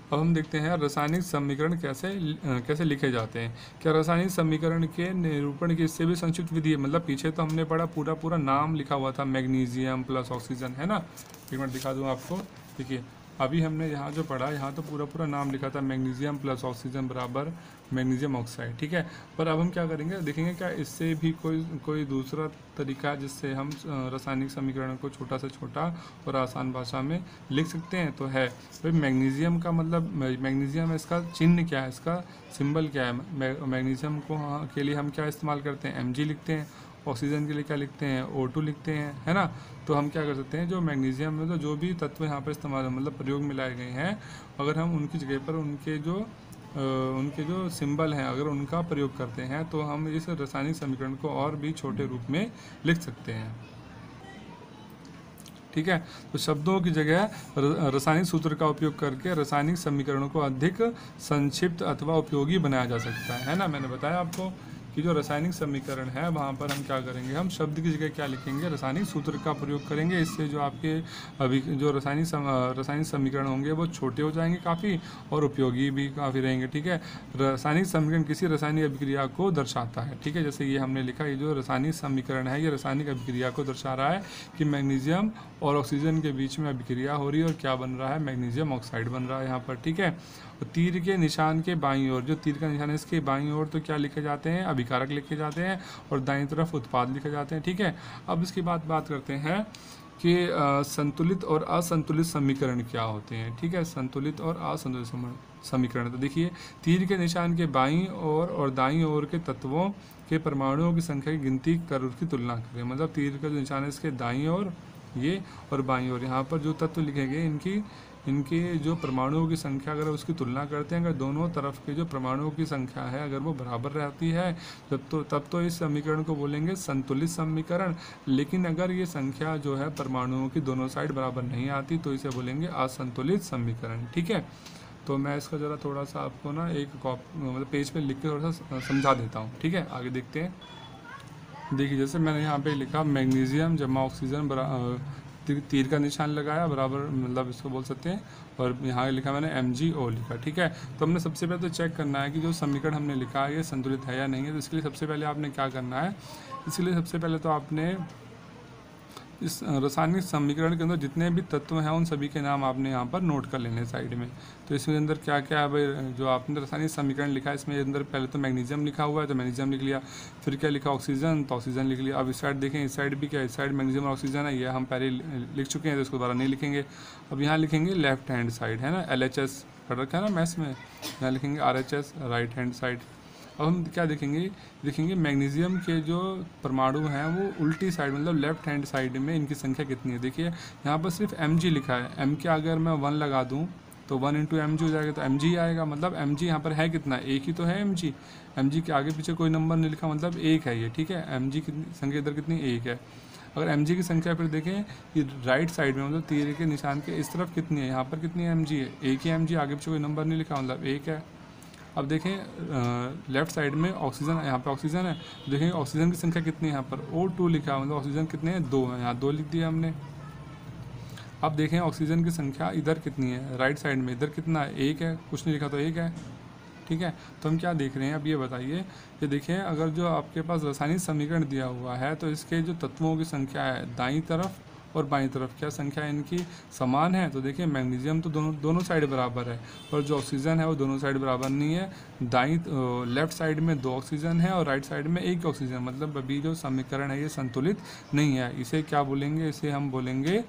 अब हम देखते हैं रासायनिक समीकरण कैसे लिखे जाते हैं। क्या रासायनिक समीकरण के निरूपण की इससे भी संक्षिप्त विधि है, मतलब पीछे तो हमने पढ़ा पूरा नाम लिखा हुआ था, मैग्नीशियम प्लस ऑक्सीजन, है ना। एक मिनट दिखा दूँ आपको, देखिए अभी हमने यहाँ जो पढ़ा, यहाँ तो पूरा नाम लिखा था, मैग्नीशियम प्लस ऑक्सीजन बराबर मैग्नीशियम ऑक्साइड, ठीक है। पर अब हम क्या करेंगे, देखेंगे क्या इससे भी कोई दूसरा तरीका है जिससे हम रासायनिक समीकरण को छोटा से छोटा और आसान भाषा में लिख सकते हैं। तो है भाई, मैग्नीशियम का मतलब, मैग्नीशियम है, इसका चिन्ह क्या है, इसका सिंबल क्या है। मैग्नीशियम को के लिए हम क्या इस्तेमाल करते हैं, Mg लिखते हैं। ऑक्सीजन के लिए क्या लिखते हैं, O2 लिखते हैं, है ना। तो हम क्या कर सकते हैं, जो मैग्नीशियम में तो जो भी तत्व यहाँ पर इस्तेमाल मतलब प्रयोग में लाए गए हैं, अगर हम उनकी जगह पर उनके जो सिंबल हैं अगर उनका प्रयोग करते हैं तो हम इस रासायनिक समीकरण को और भी छोटे रूप में लिख सकते हैं, ठीक है। तो शब्दों की जगह रासायनिक सूत्र का उपयोग करके रासायनिक समीकरणों को अधिक संक्षिप्त अथवा उपयोगी बनाया जा सकता है ना। मैंने बताया आपको कि जो रासायनिक समीकरण है वहाँ पर हम क्या करेंगे, हम शब्द की जगह क्या लिखेंगे, रासायनिक सूत्र का प्रयोग करेंगे। इससे जो आपके अभी जो रासायनिक समीकरण होंगे वो छोटे हो जाएंगे काफ़ी, और उपयोगी भी काफ़ी रहेंगे, ठीक है। रासायनिक समीकरण किसी रासायनिक अभिक्रिया को दर्शाता है, ठीक है। जैसे ये हमने लिखा, ये जो रासायनिक समीकरण है ये रासायनिक अभिक्रिया को दर्शा रहा है कि मैग्नीशियम और ऑक्सीजन के बीच में अभिक्रिया हो रही है और क्या बन रहा है, मैग्नीशियम ऑक्साइड बन रहा है यहाँ पर, ठीक है। तीर के निशान के बाईं ओर, जो तीर का निशान है इसके बाईं ओर तो क्या लिखे जाते हैं, अभिकारक लिखे जाते हैं, और दाईं तरफ उत्पाद लिखे जाते हैं, ठीक है। अब इसके बाद बात करते हैं कि संतुलित और असंतुलित समीकरण क्या होते हैं, ठीक है। संतुलित और असंतुलित समीकरण, तो देखिए तीर के निशान के बाईं ओर और दाईं ओर के तत्वों के परमाणुओं की संख्या की गिनती कर उसकी तुलना करें। मतलब तीर का जो निशान है इसके दाईं ओर ये और बाईं ओर, यहाँ पर जो तत्व लिखे गए इनके जो परमाणुओं की संख्या अगर उसकी तुलना करते हैं, अगर दोनों तरफ के जो परमाणुओं की संख्या है अगर वो बराबर रहती है तब तो इस समीकरण को बोलेंगे संतुलित समीकरण। लेकिन अगर ये संख्या जो है परमाणुओं की दोनों साइड बराबर नहीं आती तो इसे बोलेंगे असंतुलित समीकरण, ठीक है। तो मैं इसका ज़रा थोड़ा सा आपको ना एक मतलब पेज पे लिख के थोड़ा सा समझा देता हूँ, ठीक है। आगे देखते हैं। देखिए जैसे मैंने यहाँ पे लिखा मैग्नीशियम जमा ऑक्सीजन तीर का निशान लगाया बराबर, मतलब इसको बोल सकते हैं, और यहाँ लिखा मैंने MgO लिखा, ठीक है। तो हमने सबसे पहले तो चेक करना है कि जो समीकरण हमने लिखा है ये संतुलित है या नहीं है। तो इसके लिए सबसे पहले आपने क्या करना है, इसलिए सबसे पहले तो आपने इस रासायनिक समीकरण के अंदर जितने भी तत्व हैं उन सभी के नाम आपने यहाँ पर नोट कर लेने साइड में। तो इसमें अंदर क्या क्या है भाई, जो आपने रासायनिक समीकरण लिखा है इसमें अंदर पहले तो मैग्नीशियम लिखा हुआ है तो मैग्नीशियम लिख लिया, फिर क्या लिखा ऑक्सीजन तो ऑक्सीजन लिख लिया। अब इस साइड देखें, इस साइड भी क्या है, इस साइड मैग्नीशियम और ऑक्सीजन है, ये हम पहले लिख चुके हैं तो इसको दोबारा नहीं लिखेंगे। अब यहाँ लिखेंगे लेफ्ट हैंड साइड, है ना, LHS पढ़ रखा है ना मैथ्स में, यहाँ लिखेंगे RHS राइट हैंड साइड। अब हम क्या देखेंगे मैग्नीशियम के जो परमाणु हैं वो उल्टी साइड मतलब लेफ्ट हैंड साइड में इनकी संख्या कितनी है। देखिए यहाँ पर सिर्फ Mg लिखा है, M के अगर मैं 1 लगा दूँ तो 1 इंटू एम जी हो जाएगा, तो एम जी आएगा। मतलब एम जी यहाँ पर है कितना, एक ही तो है एम जी। एम जी के आगे पीछे कोई नंबर नहीं लिखा, मतलब एक है ये, ठीक है। एम जी की संख्या इधर कितनी, एक है। अगर एम जी की संख्या फिर देखें कि राइट साइड में, मतलब तीर के निशान के इस तरफ कितनी है, यहाँ पर कितनी एम जी है, एक ही एम जी, आगे पीछे कोई नंबर नहीं लिखा, मतलब एक है। अब देखें लेफ्ट साइड में ऑक्सीजन, यहाँ पे ऑक्सीजन है, तो देखें ऑक्सीजन की संख्या कितनी है, यहाँ पर O2 लिखा है, मतलब ऑक्सीजन कितने हैं, 2 है, यहाँ 2 लिख दिया हमने। अब देखें ऑक्सीजन की संख्या इधर कितनी है, राइट साइड में, इधर कितना है, एक है, कुछ नहीं लिखा तो एक है, ठीक है। तो हम क्या देख रहे हैं, अब ये बताइए कि देखें अगर जो आपके पास रासायनिक समीकरण दिया हुआ है, तो इसके जो तत्वों की संख्या है दाईं तरफ और बाईं तरफ, क्या संख्या इनकी समान है। तो देखिए मैग्नीशियम तो दोनों साइड बराबर है, और जो ऑक्सीजन है वो दोनों साइड बराबर नहीं है। दाईं लेफ्ट साइड में 2 ऑक्सीजन है और राइट साइड में 1 ऑक्सीजन, मतलब अभी जो समीकरण है ये संतुलित नहीं है। इसे क्या बोलेंगे, इसे हम बोलेंगे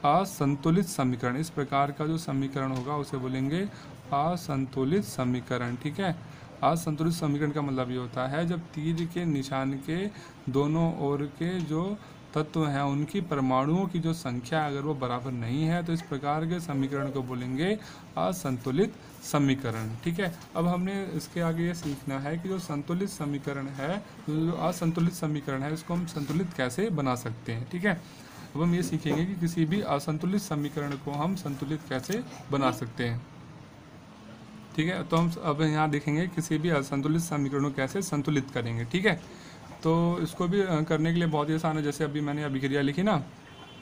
असंतुलित समीकरण। इस प्रकार का जो समीकरण होगा उसे बोलेंगे असंतुलित समीकरण, ठीक है। असंतुलित समीकरण का मतलब ये होता है जब तीर के निशान के दोनों ओर के जो तत्व हैं उनकी परमाणुओं की जो संख्या अगर वो बराबर नहीं है, तो इस प्रकार के समीकरण को बोलेंगे असंतुलित समीकरण, ठीक है। अब हमने इसके आगे ये सीखना है कि जो संतुलित समीकरण है, जो असंतुलित समीकरण है, इसको हम संतुलित कैसे बना सकते हैं, ठीक है। अब हम ये सीखेंगे कि किसी भी असंतुलित समीकरण को हम संतुलित कैसे बना सकते हैं, ठीक है। तो हम अब यहाँ देखेंगे किसी भी असंतुलित समीकरण को कैसे संतुलित करेंगे, ठीक है। तो इसको भी करने के लिए बहुत ही आसान है। जैसे अभी मैंने अभिक्रिया लिखी ना,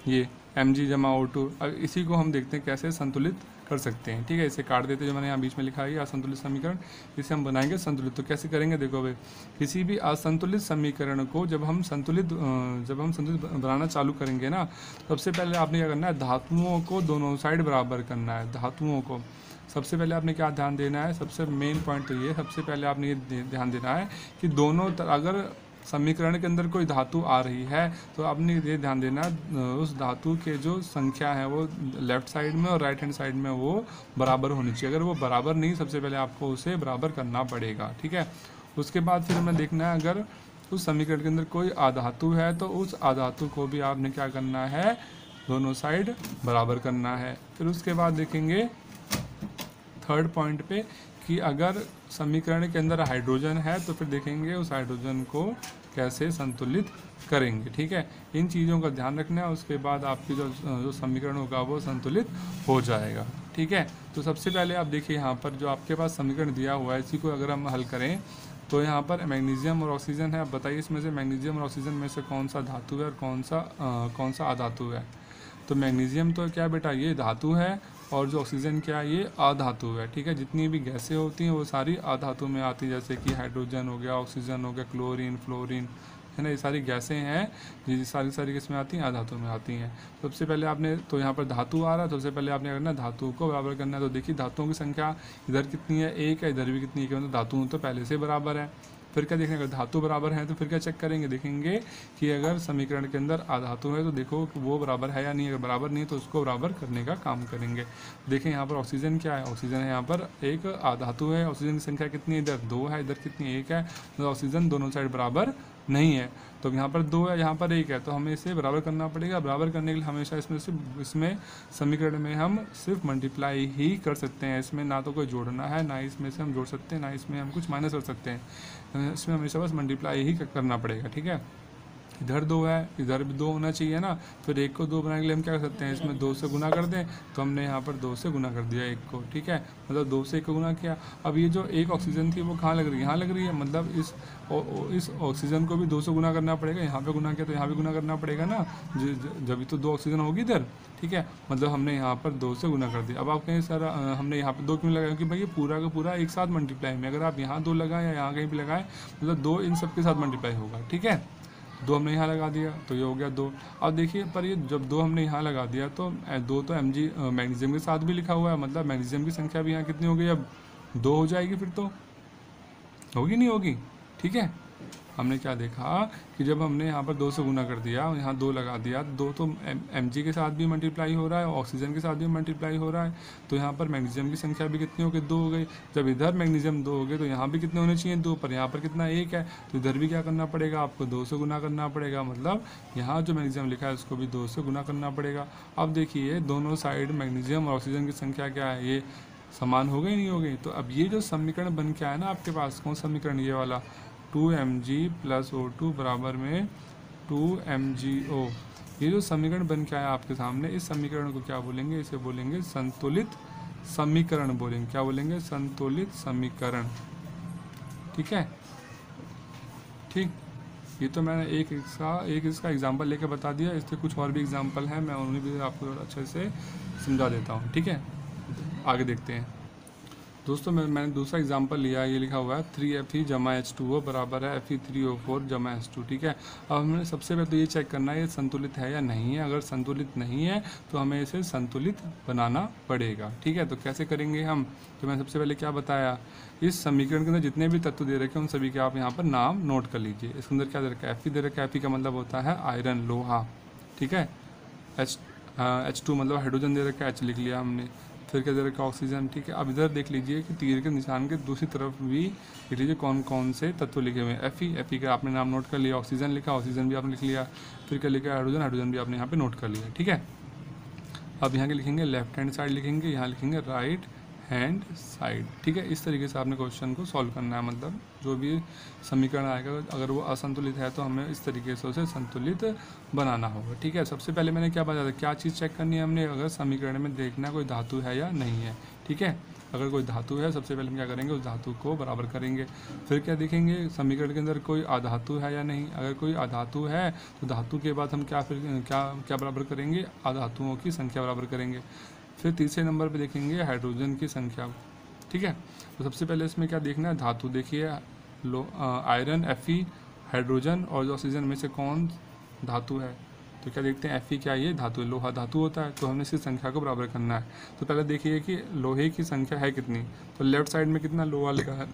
ये Mg जमा O2, अब इसी को हम देखते हैं कैसे संतुलित कर सकते हैं, ठीक है। इसे काट देते हैं, जो मैंने यहाँ बीच में लिखा है असंतुलित समीकरण, इसे हम बनाएंगे संतुलित। तो कैसे करेंगे, देखो भाई, किसी भी असंतुलित समीकरण को जब हम संतुलित बनाना चालू करेंगे ना, सबसे पहले आपने क्या करना है, धातुओं को दोनों साइड बराबर करना है। धातुओं को सबसे पहले आपने क्या ध्यान देना है, सबसे मेन पॉइंट तो ये, सबसे पहले आपने ये ध्यान देना है कि दोनों अगर समीकरण के अंदर कोई धातु आ रही है तो आपने ये ध्यान देना उस धातु के जो संख्या है वो लेफ्ट साइड में और राइट हैंड साइड में वो बराबर होनी चाहिए। अगर वो बराबर नहीं, सबसे पहले आपको उसे बराबर करना पड़ेगा, ठीक है। उसके बाद फिर हमें देखना है अगर उस समीकरण के अंदर कोई आधातु है तो उस आधातु को भी आपने क्या करना है, दोनों साइड बराबर करना है। फिर उसके बाद देखेंगे थर्ड पॉइंट पे कि अगर समीकरण के अंदर हाइड्रोजन है तो फिर देखेंगे उस हाइड्रोजन को कैसे संतुलित करेंगे, ठीक है। इन चीज़ों का ध्यान रखना है, उसके बाद आपकी जो समीकरण होगा वो संतुलित हो जाएगा, ठीक है। तो सबसे पहले आप देखिए यहाँ पर जो आपके पास समीकरण दिया हुआ है, इसी को अगर हम हल करें तो यहाँ पर मैग्नीशियम और ऑक्सीजन है। अब बताइए इसमें से मैग्नीशियम और ऑक्सीजन में से कौन सा धातु है और कौन सा अधातु है। तो मैग्नीशियम तो क्या बेटा, ये धातु है, और जो ऑक्सीजन क्या है, ये अधातु है, ठीक है। जितनी भी गैसें होती हैं वो सारी अधातु में आती हैं, जैसे कि हाइड्रोजन हो गया, ऑक्सीजन हो गया, क्लोरीन, फ्लोरीन, है ना, ये सारी गैसें हैं, ये सारी किस में आती हैं, अधातु में आती हैं। सबसे पहले आपने तो यहाँ पर धातु आ रहा है, तो सबसे पहले आपने करना है धातु को बराबर करना है। तो देखिए धातुओं की संख्या इधर कितनी है, एक है, इधर भी कितनी है, मतलब धातु तो पहले से बराबर है। फिर क्या देखेंगे, अगर धातु बराबर है तो फिर क्या चेक करेंगे, देखेंगे कि अगर समीकरण के अंदर आधातु है तो देखो कि वो बराबर है या नहीं। अगर बराबर नहीं है तो उसको बराबर करने का काम करेंगे। देखें यहाँ पर ऑक्सीजन क्या है, ऑक्सीजन है यहाँ पर एक आधातु है, ऑक्सीजन की संख्या कितनी है, इधर 2 है, इधर कितनी, 1 है, तो ऑक्सीजन दोनों साइड बराबर नहीं है। तो यहाँ पर 2 है, यहाँ पर 1 है, तो हमें इसे बराबर करना पड़ेगा। बराबर करने के लिए हमेशा इसमें समीकरण में हम सिर्फ मल्टीप्लाई ही कर सकते हैं। इसमें ना तो कोई जोड़ना है, ना इसमें से हम जोड़ सकते हैं, ना इसमें हम कुछ माइनस कर सकते हैं। इसमें हमेशा बस मल्टीप्लाई ही करना पड़ेगा, ठीक है। इधर 2 है, इधर भी 2 होना चाहिए ना, फिर 1 को 2 बनाने के लिए हम क्या कर सकते हैं, इसमें 2 से गुना कर दें, तो हमने यहाँ पर 2 से गुना कर दिया 1 को, ठीक है, मतलब 2 से 1 को गुना किया। अब ये जो एक ऑक्सीजन थी वो कहाँ लग रही है, यहाँ लग रही है, मतलब इस ऑक्सीजन को भी 2 से गुना करना पड़ेगा। यहाँ पे गुना किया तो यहाँ भी गुना करना पड़ेगा ना, जब तो 2 ऑक्सीजन होगी इधर, ठीक है, मतलब हमने यहाँ पर 2 से गुना कर दिया। अब आप कहें सर हमने यहाँ पर 2 क्यों लगाया, क्योंकि भाई ये पूरा का पूरा एक साथ मल्टीप्लाई में, अगर आप यहाँ 2 लगाएं या यहाँ कहीं भी लगाएं, मतलब 2 इन सब के साथ मल्टीप्लाई होगा, ठीक है। 2 हमने यहाँ लगा दिया तो ये हो गया 2। अब देखिए पर ये जब 2 हमने यहाँ लगा दिया तो 2 तो Mg मैग्नीशियम के साथ भी लिखा हुआ है, मतलब मैग्नीशियम की संख्या भी यहाँ कितनी हो गई, अब 2 हो जाएगी, फिर तो होगी नहीं होगी, ठीक है। हमने क्या देखा कि जब हमने यहाँ पर 2 से गुना कर दिया, यहाँ 2 लगा दिया, 2 तो Mg के साथ भी मल्टीप्लाई हो रहा है, ऑक्सीजन के साथ भी मल्टीप्लाई हो रहा है, तो यहाँ पर मैग्नीशियम की संख्या भी कितनी हो गई, 2 हो गई। जब इधर मैग्नीशियम 2 हो गए तो यहाँ भी कितने होने चाहिए, 2, पर यहाँ पर कितना 1 है, तो इधर भी क्या करना पड़ेगा आपको, 2 से गुना करना पड़ेगा। मतलब यहाँ जो मैग्नीशियम लिखा है उसको भी 2 से गुना करना पड़ेगा। अब देखिए दोनों साइड मैग्नीशियम और ऑक्सीजन की संख्या क्या है, ये समान हो गई नहीं हो गई। तो अब ये जो समीकरण बन के आया ना आपके पास, कौन सा समीकरण, ये वाला 2Mg + O2 बराबर में 2MgO, ये जो समीकरण बन के आया आपके सामने, इस समीकरण को क्या बोलेंगे, इसे बोलेंगे संतुलित समीकरण बोलेंगे। क्या बोलेंगे, संतुलित समीकरण। ठीक है, ठीक। ये तो मैंने एक इसका एग्जाम्पल लेके बता दिया, इसके कुछ और भी एग्जाम्पल हैं, मैं उन्हें भी आपको अच्छे से समझा देता हूँ। ठीक है, आगे देखते हैं दोस्तों। मैंने दूसरा एग्जांपल लिया, ये लिखा हुआ है 3Fe जमा H2O बराबर है Fe3O4 जमा H2। ठीक है, अब हमें सबसे पहले तो ये चेक करना है ये संतुलित है या नहीं है। अगर संतुलित नहीं है तो हमें इसे संतुलित बनाना पड़ेगा। ठीक है, तो कैसे करेंगे हम, तो मैंने सबसे पहले क्या बताया, इस समीकरण के अंदर जितने भी तत्व दे रखे हैं उन सभी के आप यहाँ पर नाम नोट कर लीजिए। इसके अंदर क्या दे रखा है, Fe दे रखा है, Fe का मतलब होता है आयरन, लोहा। ठीक है, H2 मतलब हाइड्रोजन दे रखा है, H लिख लिया हमने। फिर क्या दे रखा है, ऑक्सीजन। ठीक है, अब इधर देख लीजिए कि तीर के निशान के दूसरी तरफ भी लिख लीजिए कौन कौन से तत्व लिखे हुए हैं। Fe का आपने नाम नोट कर लिया, ऑक्सीजन लिखा, ऑक्सीजन भी आपने लिख लिया। फिर क्या लिखा है, हाइड्रोजन, हाइड्रोजन भी आपने यहाँ पे नोट कर लिया। ठीक है, अब यहाँ के लिखेंगे लेफ्ट हैंड साइड लिखेंगे, यहाँ लिखेंगे राइट हैंड साइड। ठीक है, इस तरीके से आपने क्वेश्चन को सॉल्व करना है। मतलब जो भी समीकरण आएगा अगर वो असंतुलित है तो हमें इस तरीके से उसे संतुलित बनाना होगा। ठीक है, सबसे पहले मैंने क्या बताया था, क्या चीज़ चेक करनी है हमने, अगर समीकरण में देखना कोई धातु है या नहीं है। ठीक है, अगर कोई धातु है सबसे पहले हम क्या करेंगे, उस धातु को बराबर करेंगे। फिर क्या देखेंगे, समीकरण के अंदर कोई अधातु है या नहीं। अगर कोई अधातु है तो धातु के बाद हम क्या बराबर करेंगे, अधातुओं की संख्या बराबर करेंगे। फिर तीसरे नंबर पे देखेंगे हाइड्रोजन की संख्या। ठीक है, तो सबसे पहले इसमें क्या देखना है, धातु देखिए, आयरन, Fe, हाइड्रोजन और ऑक्सीजन में से कौन धातु है। तो क्या देखते हैं, Fe क्या, ये धातु, लोहा धातु होता है, तो हमने इसकी संख्या को बराबर करना है। तो पहले देखिए कि लोहे की संख्या है कितनी, तो लेफ्ट साइड में कितना लोहा लिखा है,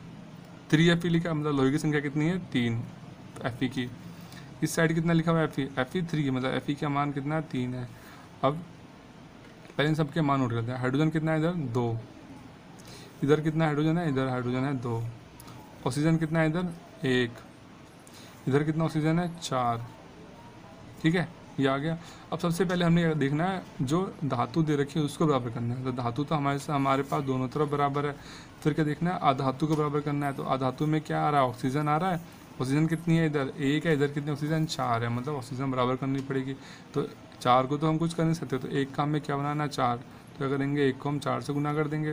3Fe लिखा, मतलब लोहे की संख्या कितनी है, 3 Fe की। इस साइड कितना लिखा हुआ है, Fe 3, मतलब Fe का मान कितना है, 3 है। अब पहले इन सबके मान नोट करते हैं। हाइड्रोजन कितना है इधर, 2, इधर कितना हाइड्रोजन है, इधर हाइड्रोजन है 2। ऑक्सीजन कितना है इधर, 1, इधर कितना ऑक्सीजन है, 4। ठीक है, ये आ गया। अब सबसे पहले हमने देखना है जो धातु दे रखी है उसको बराबर करना है। तो धातु तो हमारे पास दोनों तरफ बराबर है। फिर क्या देखना है, अधातु को बराबर करना है। तो अधातु में क्या आ रहा है, ऑक्सीजन आ रहा है। ऑक्सीजन कितनी है इधर, 1 है, इधर कितनी ऑक्सीजन, 4 है, मतलब ऑक्सीजन बराबर करनी पड़ेगी। तो 4 को तो हम कुछ कर नहीं सकते, तो 1 का हमें क्या बनाना है, 4। तो क्या करेंगे, 1 को हम 4 से गुना कर देंगे।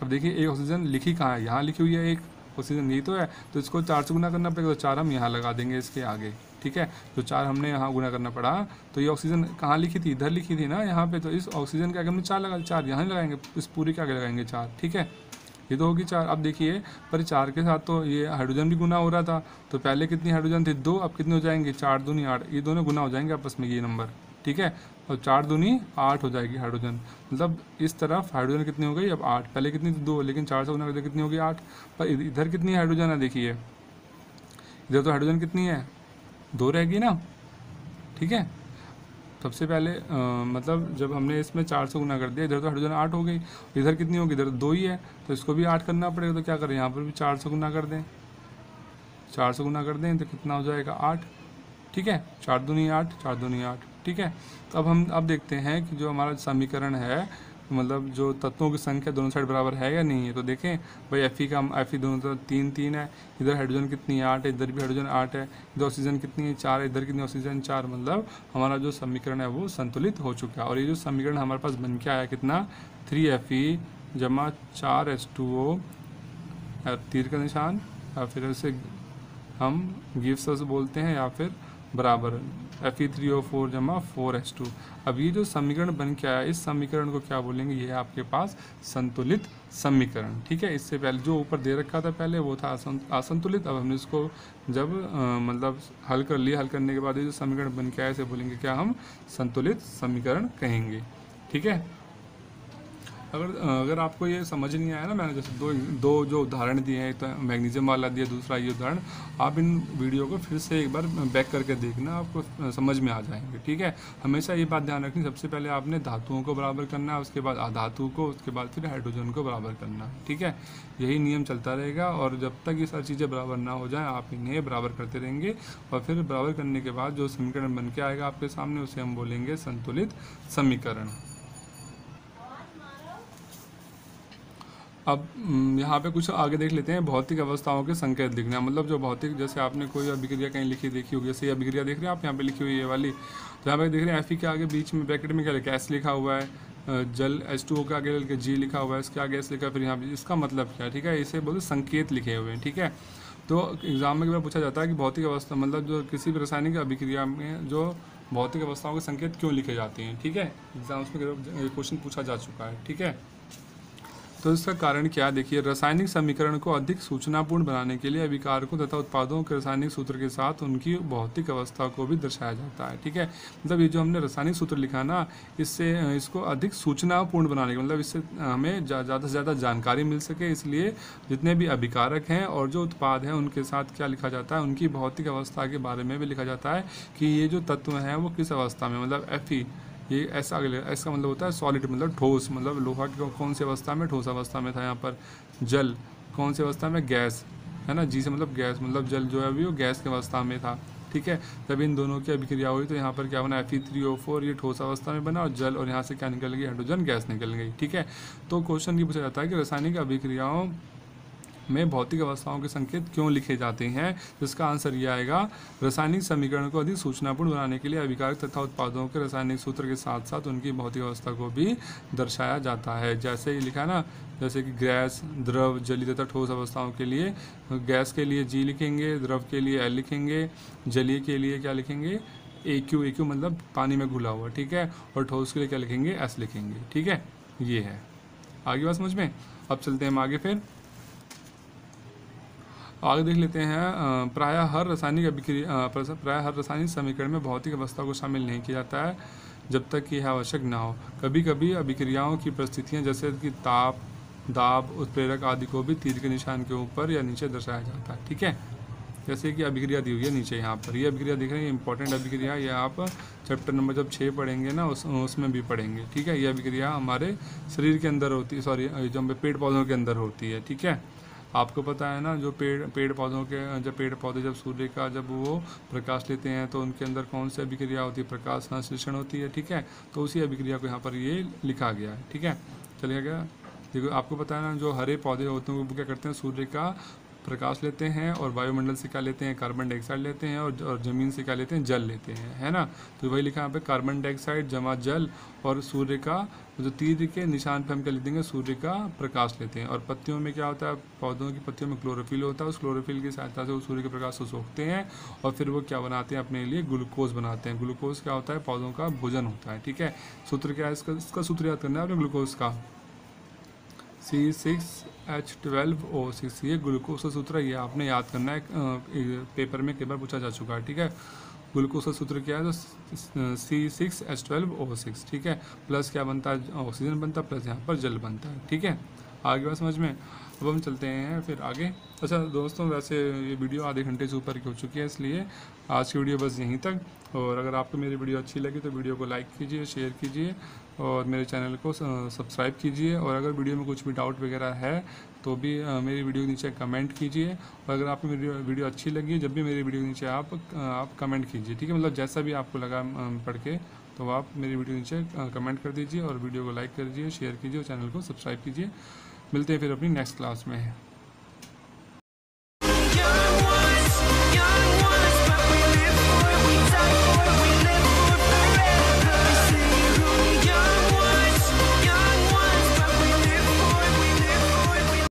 अब देखिए एक ऑक्सीजन लिखी कहाँ है, यहाँ लिखी हुई है, एक ऑक्सीजन यही तो है, तो इसको 4 से गुना करना पड़ेगा। तो 4 हम यहाँ लगा देंगे इसके आगे। ठीक है, तो 4 हमने यहाँ गुना करना पड़ा। तो ये ऑक्सीजन कहाँ लिखी थी, इधर लिखी थी ना यहाँ पे, तो इस ऑक्सीजन के आगे हमने 4 लगा, 4 यहाँ लगाएंगे, इस पूरी के आगे लगाएंगे 4। ठीक है, ये तो होगी 4। अब देखिए पर 4 के साथ तो ये हाइड्रोजन भी गुना हो रहा था, तो पहले कितनी हाइड्रोजन थी, 2, अब कितने हो जाएंगे, 4 दूनी 8, ये दोनों गुना हो जाएंगे आपस में, ये नंबर। ठीक है, और 4 दूनी 8 हो जाएगी हाइड्रोजन, मतलब इस तरफ हाइड्रोजन कितनी हो गई, अब 8, पहले कितनी थी 2, लेकिन 4 से गुना करके कितनी होगी 8। पर इधर कितनी हाइड्रोजन है, देखिए इधर तो हाइड्रोजन कितनी है, 2 रहेगी ना। ठीक है, सबसे पहले मतलब जब हमने इसमें 4 से गुना कर दिया, इधर तो हाइड्रोजन 8 हो गई, इधर कितनी होगी, इधर 2 ही है, तो इसको भी 8 करना पड़ेगा। तो क्या करें, यहाँ पर भी 4 से गुना कर दें, 4 से गुना कर दें तो कितना हो जाएगा, 8। ठीक है, 4 दूनी 8, 4 दूनी 8। ठीक है, तो अब देखते हैं कि जो हमारा समीकरण है, मतलब जो तत्वों की संख्या दोनों साइड बराबर है या नहीं है। तो देखें भाई Fe दोनों तरफ 3 3 है, इधर हाइड्रोजन कितनी है, 8 है, इधर भी हाइड्रोजन 8 है, इधर ऑक्सीजन कितनी है, 4 है, इधर कितनी ऑक्सीजन 4, मतलब हमारा जो समीकरण है वो संतुलित हो चुका है। और ये जो समीकरण हमारे पास बन के आया कितना, 3Fe जमा 4 H2O, तीर का निशान, या फिर उसे हम गिव्स बोलते हैं, या फिर बराबर Fe3O4 जमा 4H2। अब ये जो समीकरण बन के आया, इस समीकरण को क्या बोलेंगे, ये है आपके पास संतुलित समीकरण। ठीक है, इससे पहले जो ऊपर दे रखा था पहले वो था असंतुलित। अब हमने इसको जब मतलब हल कर लिया, हल करने के बाद ये जो समीकरण बन के आया इसे बोलेंगे क्या, हम संतुलित समीकरण कहेंगे। ठीक है, अगर आपको ये समझ नहीं आया ना, मैंने जैसे दो जो उदाहरण दिए हैं, एक तो मैग्नीशियम वाला दिया, दूसरा ये उदाहरण, आप इन वीडियो को फिर से एक बार बैक करके देखना, आपको समझ में आ जाएंगे। ठीक है, हमेशा ये बात ध्यान रखनी, सबसे पहले आपने धातुओं को बराबर करना है, उसके बाद अधातु को, उसके बाद फिर हाइड्रोजन को बराबर करना है। ठीक है, यही नियम चलता रहेगा, और जब तक ये सारी चीज़ें बराबर ना हो जाए आप इन्हें बराबर करते रहेंगे, और फिर बराबर करने के बाद जो समीकरण बन के आएगा आपके सामने, उसे हम बोलेंगे संतुलित समीकरण। अब यहाँ पे कुछ आगे देख लेते हैं, भौतिक अवस्थाओं के संकेत लिखना। मतलब जो भौतिक, जैसे आपने कोई अभिक्रिया कहीं लिखी देखी होगी, जैसे ये अभिक्रिया देख रहे हैं आप यहाँ पे लिखी हुई है ये वाली, तो यहाँ पे देख रहे हैं Fe के आगे बीच में ब्रैकेट में क्या लिखा है, S लिखा हुआ है, जल H2O के आगे G लिखा हुआ है, इसके आगे S लिखा है, फिर यहाँ पे इसका मतलब क्या है। ठीक है, इसे बोलते संकेत लिखे हुए हैं। ठीक है, तो एग्जाम में कई बार पूछा जाता है कि भौतिक अवस्था मतलब जो किसी भी रासायनिक अभिक्रिया में जो भौतिक अवस्थाओं के संकेत क्यों लिखे जाते हैं। ठीक है, एग्जाम्स में क्वेश्चन पूछा जा चुका है। ठीक है, तो इसका कारण क्या, देखिए, रासायनिक समीकरण को अधिक सूचनापूर्ण बनाने के लिए अभिकारकों तथा उत्पादों के रासायनिक सूत्र के साथ उनकी भौतिक अवस्था को भी दर्शाया जाता है। ठीक है, मतलब ये जो हमने रासायनिक सूत्र लिखा ना, इससे इसको अधिक सूचनापूर्ण बनाने के मतलब इससे हमें ज़्यादा से ज़्यादा जानकारी मिल सके, इसलिए जितने भी अभिकारक हैं और जो उत्पाद हैं उनके साथ क्या लिखा जाता है, उनकी भौतिक अवस्था के बारे में भी लिखा जाता है कि ये जो तत्व हैं वो किस अवस्था में, मतलब Fe ये ऐसा आगे एस का मतलब होता है सॉलिड, मतलब ठोस, मतलब लोहा कौन सी अवस्था में, ठोस अवस्था में था। यहाँ पर जल कौन सी अवस्था में, गैस, है ना, जी से मतलब गैस, मतलब जल जो है अभी वो गैस की अवस्था में था। ठीक है, जब इन दोनों की अभिक्रिया हुई तो यहाँ पर क्या बना, Fe3O4, ये ठोस अवस्था में बना, और जल, और यहाँ से क्या निकल गई, हाइड्रोजन गैस निकल गई। ठीक है, तो क्वेश्चन ये पूछा जाता है कि रासायनिक अभिक्रियाओं में भौतिक अवस्थाओं के संकेत क्यों लिखे जाते हैं, जिसका आंसर ये आएगा, रासायनिक समीकरण को अधिक सूचनापूर्ण बनाने के लिए अभिकारक तथा उत्पादों के रासायनिक सूत्र के साथ साथ उनकी भौतिक अवस्था को भी दर्शाया जाता है। जैसे ही लिखा ना, जैसे कि गैस, द्रव, जलीय तथा ठोस अवस्थाओं के लिए गैस के लिए G लिखेंगे, द्रव के लिए L लिखेंगे, जलीय के लिए क्या लिखेंगे, AQ मतलब पानी में घुला हुआ। ठीक है, और ठोस के लिए क्या लिखेंगे, S लिखेंगे। ठीक है, ये है, आगे बात समझ में। अब चलते हैं हम आगे, फिर आगे देख लेते हैं। प्रायः हर रासायनिक समीकरण में भौतिक अवस्था को शामिल नहीं किया जाता है जब तक कि यह आवश्यक ना हो। कभी कभी अभिक्रियाओं की परिस्थितियां जैसे कि ताप, दाब, उत्प्रेरक आदि को भी तीर के निशान के ऊपर या नीचे दर्शाया जाता है। ठीक है, जैसे कि अभिक्रिया दी हुई है नीचे यहाँ पर, ये अभिक्रिया दिख रही है, इंपॉर्टेंट अभिक्रिया, ये आप चैप्टर नंबर जब 6 पढ़ेंगे ना उसमें भी पढ़ेंगे। ठीक है, ये अभिक्रिया हमारे शरीर के अंदर होती है, सॉरी जो पेड़ पौधों के अंदर होती है। ठीक है, आपको पता है ना, जो पेड़ पौधों के जब पेड़ पौधे जब सूर्य का जब वो प्रकाश लेते हैं तो उनके अंदर कौन सी अभिक्रिया होती है, प्रकाश संश्लेषण होती है। ठीक है, तो उसी अभिक्रिया को यहाँ पर ये लिखा गया है। ठीक है, चलिए गया, देखो आपको पता है ना, जो हरे पौधे होते हैं वो क्या करते हैं, सूर्य का प्रकाश लेते हैं, और वायुमंडल से क्या लेते हैं, कार्बन डाइऑक्साइड लेते हैं, और ज़मीन से क्या लेते हैं, जल लेते हैं, है ना। तो वही लिखा यहाँ पे, कार्बन डाइऑक्साइड जमा जल, और सूर्य का जो तीर के निशान पे हम क्या लिख देंगे, सूर्य का प्रकाश लेते हैं। और पत्तियों में क्या होता है, पौधों की पत्तियों में क्लोरोफिल होता है, उस क्लोरोफिल की सहायता से वो सूर्य के प्रकाश को सोखते हैं, और फिर वो क्या बनाते हैं, अपने लिए ग्लूकोज बनाते हैं। ग्लूकोज क्या होता है, पौधों का भोजन होता है। ठीक है, सूत्र क्या है इसका सूत्र याद करना है आपने ग्लूकोज का, C6H12O6, ये ग्लूकोज का सूत्र है, ये आपने याद करना है, पेपर में कई बार पूछा जा चुका है। ठीक है, ग्लूकोज का सूत्र क्या है, तो C6H12O6। ठीक है, प्लस क्या बनता है, ऑक्सीजन बनता है, प्लस यहाँ पर जल बनता है। ठीक है, आगे बात समझ में। अब हम चलते हैं फिर आगे। अच्छा दोस्तों, वैसे ये वीडियो आधे घंटे से ऊपर की हो चुकी है, इसलिए आज की वीडियो बस यहीं तक। और अगर आपको मेरी वीडियो अच्छी लगी तो वीडियो को लाइक कीजिए, शेयर कीजिए, और मेरे चैनल को सब्सक्राइब कीजिए। और अगर वीडियो में कुछ भी डाउट वगैरह है तो भी मेरी वीडियो के नीचे कमेंट कीजिए। और अगर आपको मेरी वीडियो अच्छी लगी, जब भी मेरी वीडियो के नीचे आप कमेंट कीजिए। ठीक है, मतलब जैसा भी आपको लगा पढ़ के, तो आप मेरी वीडियो के नीचे कमेंट कर दीजिए, और वीडियो को लाइक कर दीजिए, शेयर कीजिए, और चैनल को सब्सक्राइब कीजिए। मिलते हैं फिर अपनी नेक्स्ट क्लास में।